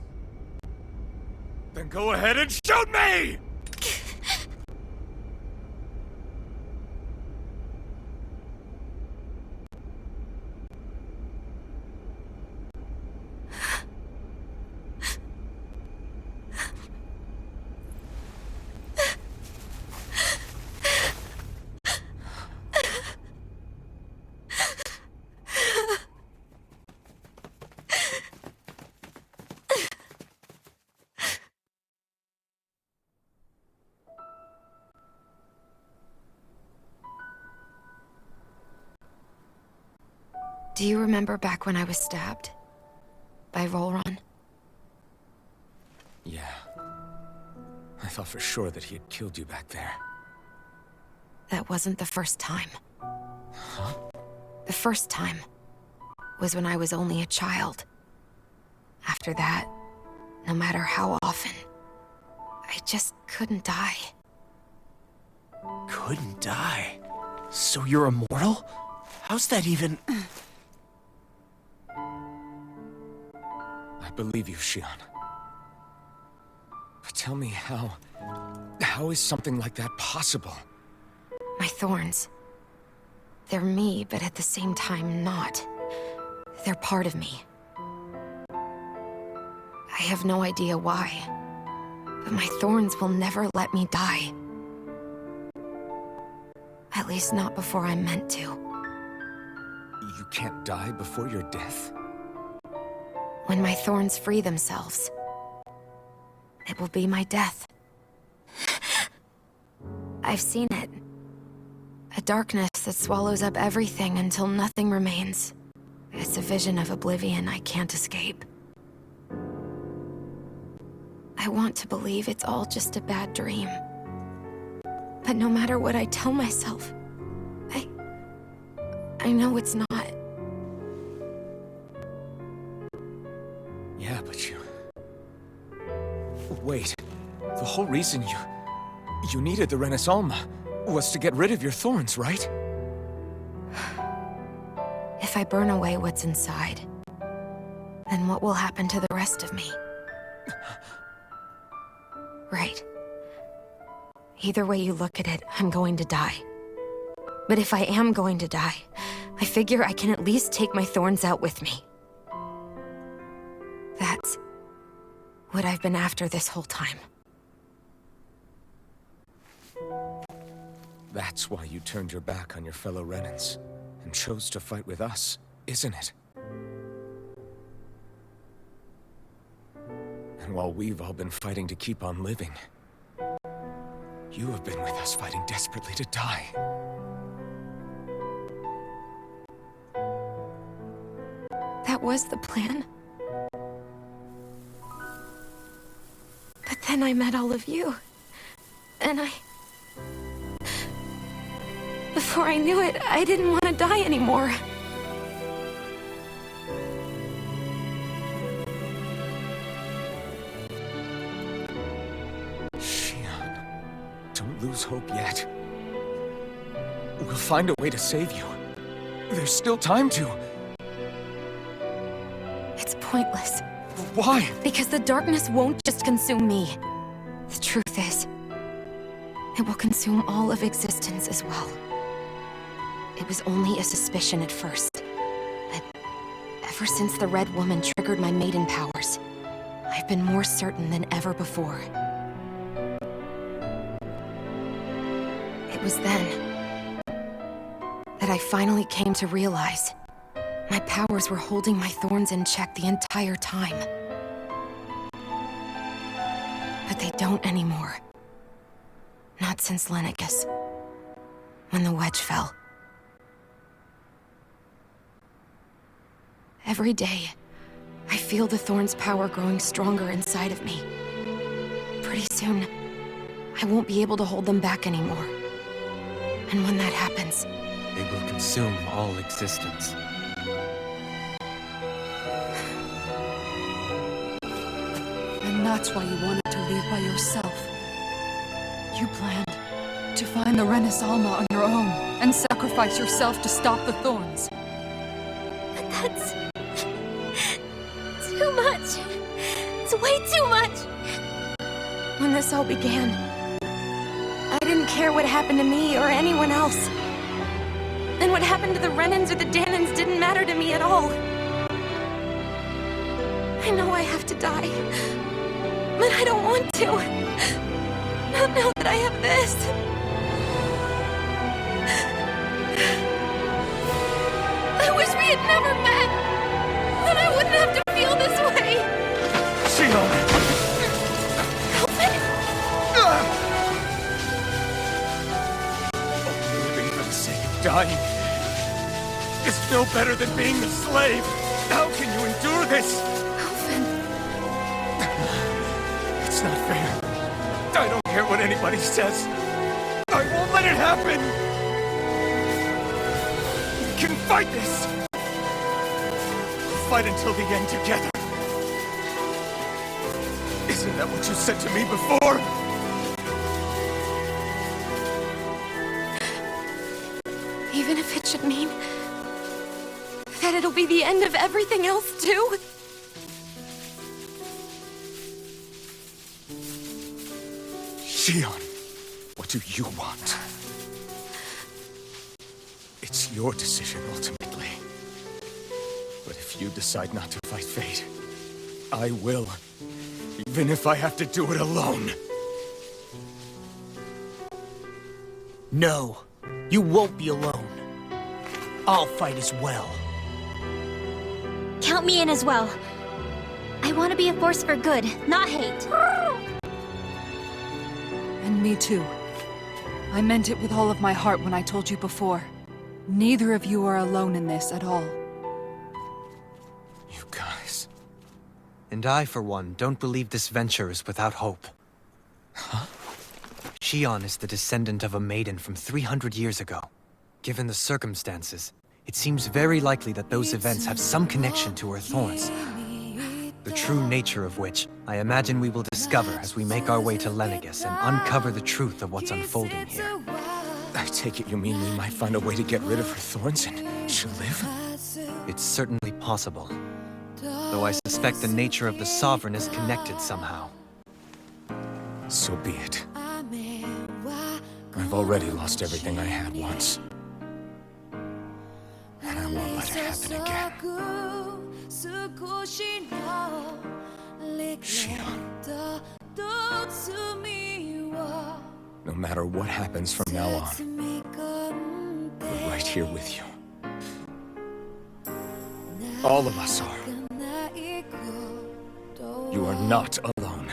then go ahead and shoot me!
Do you remember back when I was stabbed? By Volron?
Yeah. I thought for sure that he had killed you back there.
That wasn't the first time.
Huh?
The first time was when I was only a child. After that, no matter how often, I just couldn't die.
Couldn't die? So you're immortal? How's that even...
I believe you, Xion. But tell me how is something like that possible?
My thorns. They're me, but at the same time not. They're part of me. I have no idea why, but my thorns will never let me die. At least not before I'm meant to.
You can't die before your death?
When my thorns free themselves, it will be my death. I've seen it. A darkness that swallows up everything until nothing remains. It's a vision of oblivion I can't escape. I want to believe it's all just a bad dream. But no matter what I tell myself, I know it's not.
Wait, the whole reason you needed the Renasalma was to get rid of your thorns, right?
If I burn away what's inside, then what will happen to the rest of me? Right. Either way you look at it, I'm going to die. But if I am going to die, I figure I can at least take my thorns out with me. That's what I've been after this whole time.
That's why you turned your back on your fellow Renans and chose to fight with us, isn't it? And while we've all been fighting to keep on living, you have been with us fighting desperately to die.
That was the plan. But then I met all of you. And before I knew it, I didn't want to die anymore.
Don't lose hope yet. We'll find a way to save you. There's still time to.
It's pointless.
Why?
Because the darkness won't just consume me. The truth is, it will consume all of existence as well. It was only a suspicion at first, but ever since the Red Woman triggered my maiden powers, I've been more certain than ever before. It was then that I finally came to realize my powers were holding my thorns in check the entire time. But they don't anymore. Not since Lenegis, when the wedge fell. Every day, I feel the thorn's power growing stronger inside of me. Pretty soon, I won't be able to hold them back anymore. And when that happens,
they will consume all existence.
And that's why you wanted to leave by yourself. You planned to find the Renasalma on your own and sacrifice yourself to stop the thorns.
But that's too much. It's way too much.
when this all began, I didn't care what happened to me or anyone else. And what happened to the Renans or the Dahnans didn't matter to me at all. I know I have to die, but I don't want to. Not now that I have this. I wish we had never met. Then I wouldn't have to feel this way.
Shion!
Help it!
Living for the sake of dying is no better than being a slave. How can you endure this? It's not fair. I don't care what anybody says. I won't let it happen. We can fight this. We'll fight until the end together. Isn't that what you said to me before?
Even if it should mean that it'll be the end of everything else, too?
Shion, what do you want? It's your decision, ultimately. But if you decide not to fight fate, I will. Even if I have to do it alone.
No, you won't be alone. I'll fight as well.
Count me in as well. I want to be a force for good, not hate.
And me too. I meant it with all of my heart when I told you before. Neither of you are alone in this at all.
You guys...
And I, for one, don't believe this venture is without hope.
Huh?
Shion is the descendant of a maiden from 300 years ago. Given the circumstances, it seems very likely that those events have some connection to her thorns. the true nature of which I imagine we will discover as we make our way to Lenegus and uncover the truth of what's unfolding here.
I take it you mean we might find a way to get rid of her thorns and she'll live?
It's certainly possible, though I suspect the nature of the Sovereign is connected somehow.
So be it. I've already lost everything I had once. And I won't let it happen again. Shion. No matter what happens from now on, we're right here with you. All of us are. You are not alone.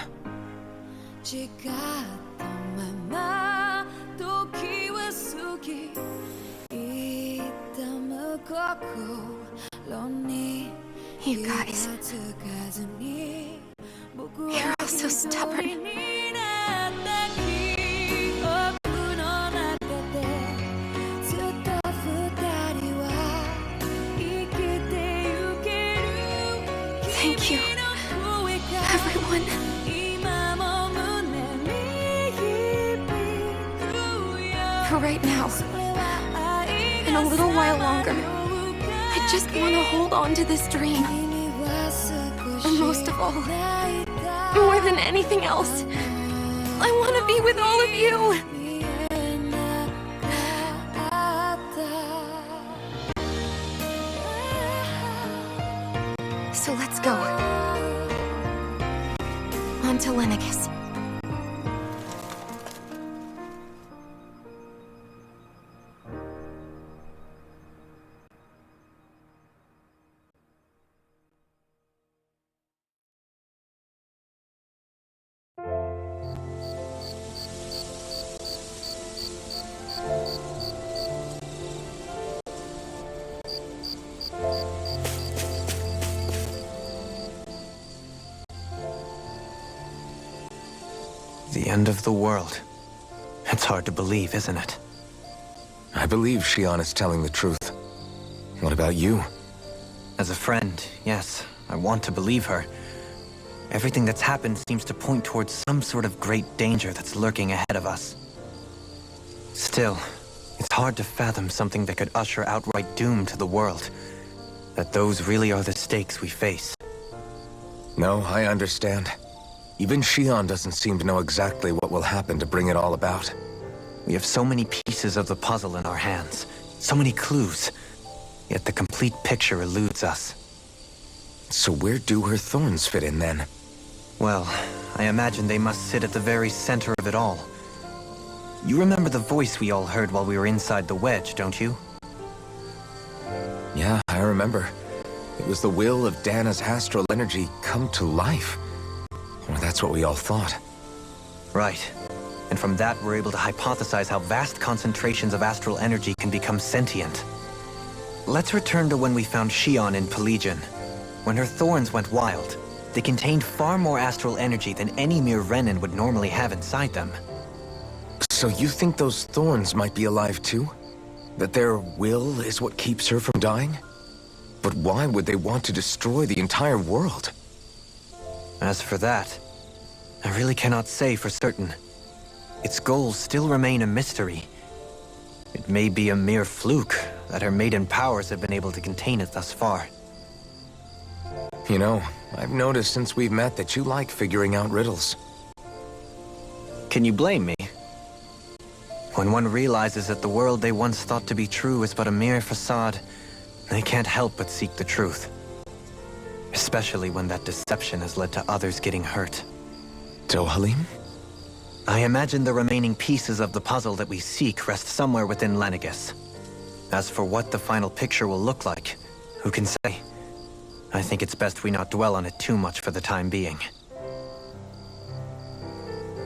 You guys. You're all so stubborn. Thank you, everyone. For right now, and a little while longer, I just want to hold on to this dream. And most of all, more than anything else, I want to be with all of you. So let's go. On to Lenegus.
The end of the world. It's hard to believe, isn't it?
I believe Shion is telling the truth. What about you?
As a friend, yes, I want to believe her. Everything that's happened seems to point towards some sort of great danger that's lurking ahead of us. Still, it's hard to fathom something that could usher outright doom to the world. That those really are the stakes we face.
No, I understand. Even Shion doesn't seem to know exactly what will happen to bring it all about.
We have so many pieces of the puzzle in our hands, so many clues, yet the complete picture eludes us.
So where do her thorns fit in then?
Well, I imagine they must sit at the very center of it all. You remember the voice we all heard while we were inside the wedge, don't you?
Yeah, I remember. It was the will of Dahna's astral energy come to life. Well, that's what we all thought.
Right. And from that, we're able to hypothesize how vast concentrations of astral energy can become sentient. Let's return to when we found Shion in Pelagian. When her thorns went wild, they contained far more astral energy than any mere Renan would normally have inside them.
So you think those thorns might be alive too? That their will is what keeps her from dying? But why would they want to destroy the entire world?
As for that, I really cannot say for certain. Its goals still remain a mystery. It may be a mere fluke that her maiden powers have been able to contain it thus far.
You know, I've noticed since we've met that you like figuring out riddles.
Can you blame me? When one realizes that the world they once thought to be true is but a mere facade, they can't help but seek the truth. Especially when that deception has led to others getting hurt.
Dohalim?
I imagine the remaining pieces of the puzzle that we seek rest somewhere within Lenegus. As for what the final picture will look like, who can say? I think it's best we not dwell on it too much for the time being.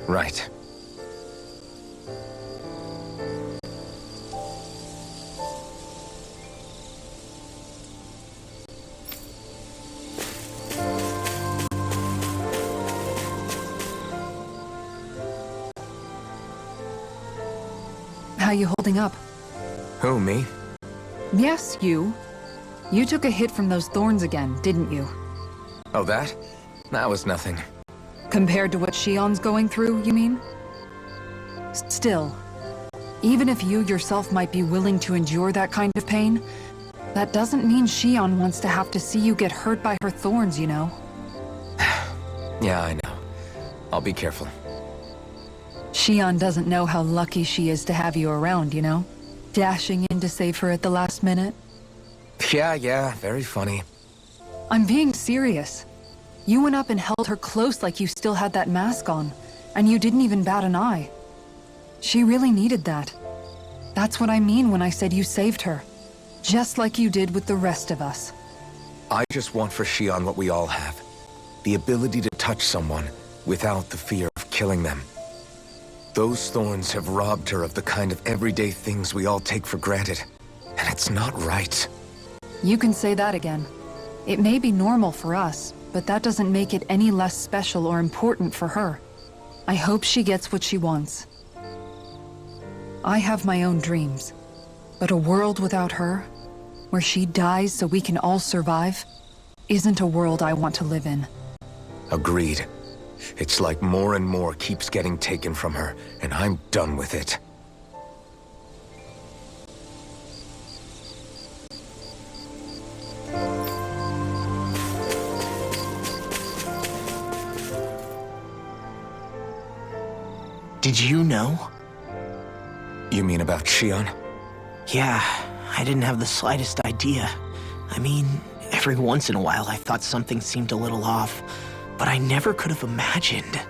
Right.
How you holding up?
Who, me?
Yes, you. You took a hit from those thorns again, didn't you?
Oh, that? That was nothing.
Compared to what Shion's going through, you mean? Still, even if you yourself might be willing to endure that kind of pain, that doesn't mean Shion wants to have to see you get hurt by her thorns, you know?
Yeah, I know. I'll be careful.
Shion doesn't know how lucky she is to have you around, you know? Dashing in to save her at the last minute.
Yeah, very funny.
I'm being serious. You went up and held her close like you still had that mask on, and you didn't even bat an eye. She really needed that. That's what I mean when I said you saved her. Just like you did with the rest of us.
I just want for Shion what we all have. The ability to touch someone without the fear of killing them. Those thorns have robbed her of the kind of everyday things we all take for granted. And it's not right.
You can say that again. It may be normal for us, but that doesn't make it any less special or important for her. I hope she gets what she wants. I have my own dreams, but a world without her, where she dies so we can all survive, isn't a world I want to live in.
Agreed. It's like more and more keeps getting taken from her, and I'm done with it.
Did you know?
You mean about Shion?
Yeah, I didn't have the slightest idea. I mean, every once in a while I thought something seemed a little off, but I never could have imagined.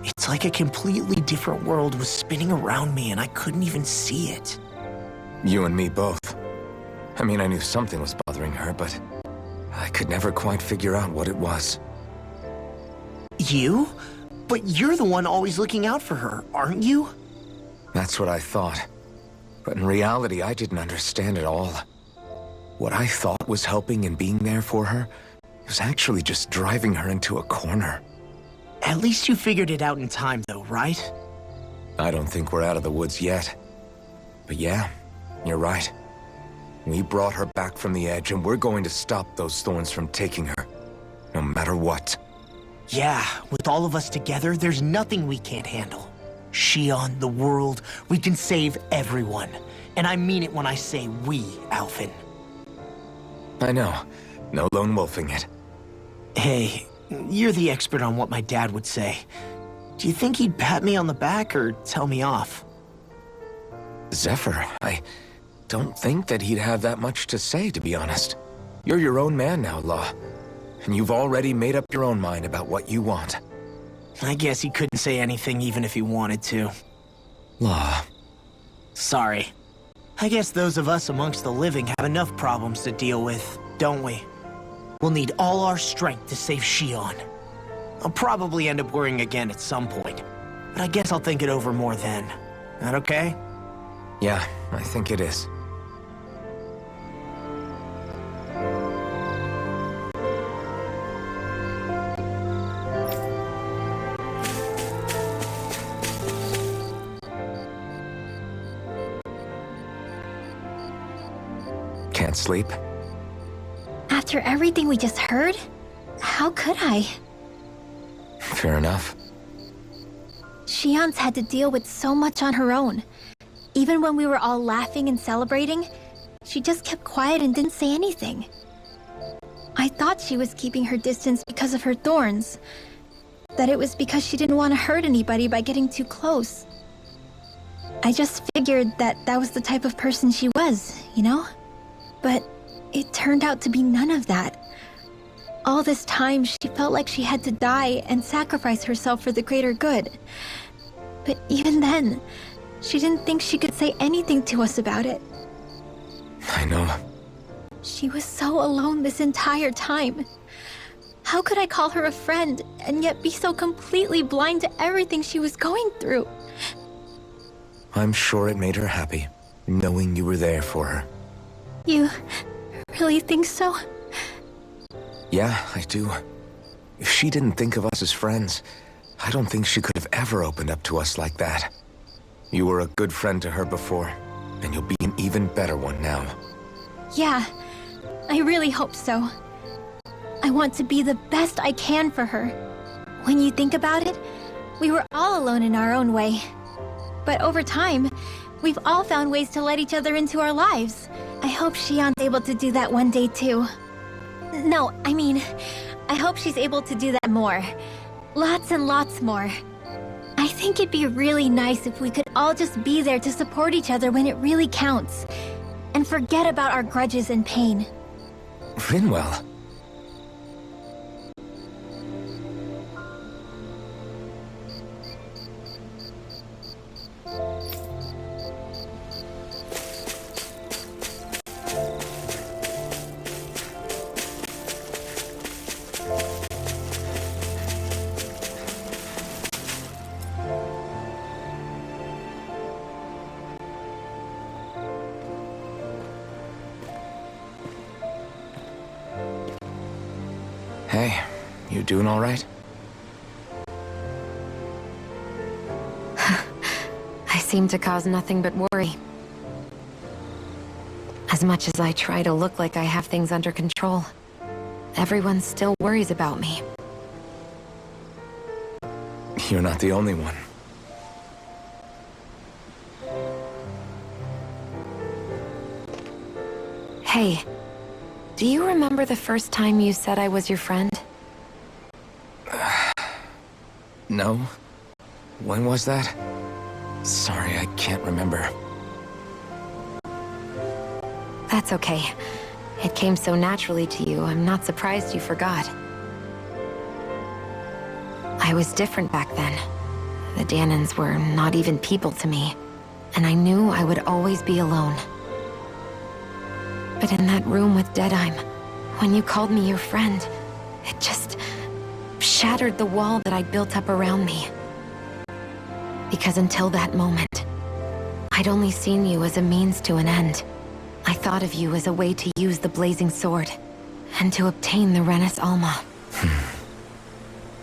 It's like a completely different world was spinning around me and I couldn't even see it.
You and me both. I mean, I knew something was bothering her, but I could never quite figure out what it was.
You? But you're the one always looking out for her, aren't you?
That's what I thought. But in reality, I didn't understand at all. What I thought was helping and being there for her was actually just driving her into a corner.
At least you figured it out in time, though, right?
I don't think we're out of the woods yet. But yeah, you're right. We brought her back from the edge, and we're going to stop those thorns from taking her, no matter what.
Yeah, with all of us together, there's nothing we can't handle. Shion, the world, we can save everyone. And I mean it when I say we, Alphen.
I know. No lone wolfing it.
Hey, you're the expert on what my dad would say. Do you think he'd pat me on the back or tell me off?
Zephyr, I don't think that he'd have that much to say, to be honest. You're your own man now, Law. And you've already made up your own mind about what you want.
I guess he couldn't say anything even if he wanted to.
Law.
Sorry. I guess those of us amongst the living have enough problems to deal with, don't we? We'll need all our strength to save Shion. I'll probably end up worrying again at some point, but I guess I'll think it over more then. That okay?
Yeah, I think it is. Can't sleep?
After everything we just heard, how could I?
Fair enough.
Shion's had to deal with so much on her own. Even when we were all laughing and celebrating, she just kept quiet and didn't say anything. I thought she was keeping her distance because of her thorns. That it was because she didn't want to hurt anybody by getting too close. I just figured that that was the type of person she was, you know? But it turned out to be none of that. All this time, she felt like she had to die and sacrifice herself for the greater good. But even then, she didn't think she could say anything to us about it.
I know.
She was so alone this entire time. How could I call her a friend and yet be so completely blind to everything she was going through?
I'm sure it made her happy, knowing you were there for her.
You really think so?
Yeah, I do. If she didn't think of us as friends, I don't think she could have ever opened up to us like that. You were a good friend to her before, and you'll be an even better one now.
Yeah, I really hope so. I I want to be the best I can for her. When you think about it, we were all alone in our own way. But over time, we've all found ways to let each other into our lives. I hope Shion's able to do that one day too. No, I mean, I hope she's able to do that more. Lots and lots more. I think it'd be really nice if we could all just be there to support each other when it really counts. And forget about our grudges and pain.
Rinwell. Hey, you doing all right?
I seem to cause nothing but worry. As much as I try to look like I have things under control, everyone still worries about me.
You're not the only one.
Hey, do you remember the first time you said I was your friend?
No? When was that? Sorry, I can't remember.
That's okay. It came so naturally to you, I'm not surprised you forgot. I was different back then. The Dahnans were not even people to me, and I knew I would always be alone. But in that room with Deadheim, when you called me your friend, it just shattered the wall that I'd built up around me. Because until that moment, I'd only seen you as a means to an end. I thought of you as a way to use the blazing sword, and to obtain the Renis Alma.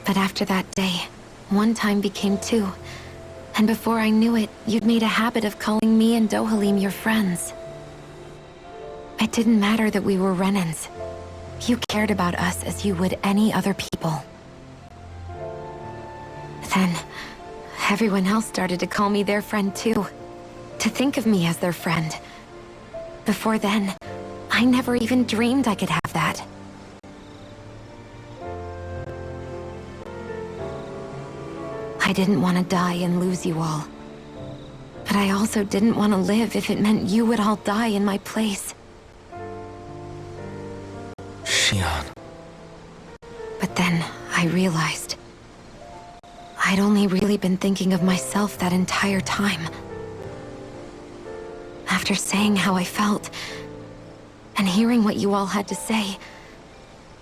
But after that day, one time became two, and before I knew it, you'd made a habit of calling me and Dohalim your friends. It didn't matter that we were Renans. You cared about us as you would any other people. Then, everyone else started to call me their friend too. To think of me as their friend. Before then, I never even dreamed I could have that. I didn't want to die and lose you all. But I also didn't want to live if it meant you would all die in my place.
Shion.
But then, I realized I'd only really been thinking of myself that entire time. After saying how I felt, and hearing what you all had to say,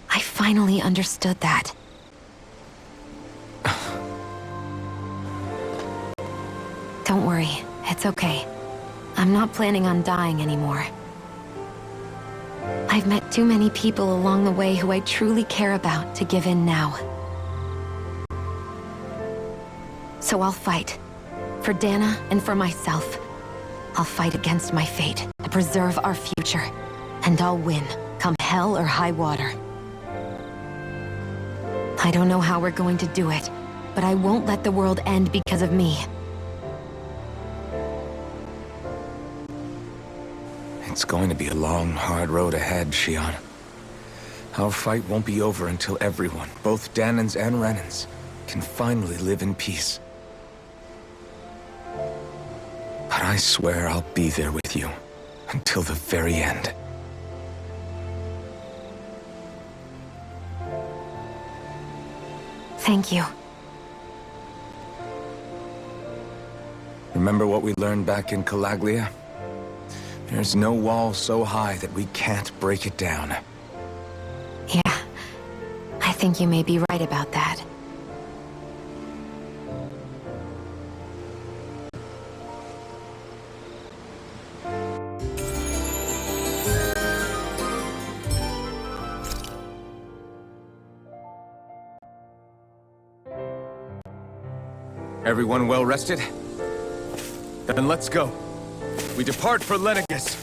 I finally understood that. Don't worry, it's okay. I'm not planning on dying anymore. I've met too many people along the way who I truly care about to give in now. So I'll fight. For Dahna and for myself. I'll fight against my fate to preserve our future. And I'll win, come hell or high water. I don't know how we're going to do it, but I won't let the world end because of me.
It's going to be a long, hard road ahead, Shion. Our fight won't be over until everyone, both Dahnans and Renans, can finally live in peace. But I swear I'll be there with you, until the very end.
Thank you.
Remember what we learned back in Calaglia? There's no wall so high that we can't break it down.
Yeah, I think you may be right about that.
Everyone well rested? Then let's go. We depart for Lenegis.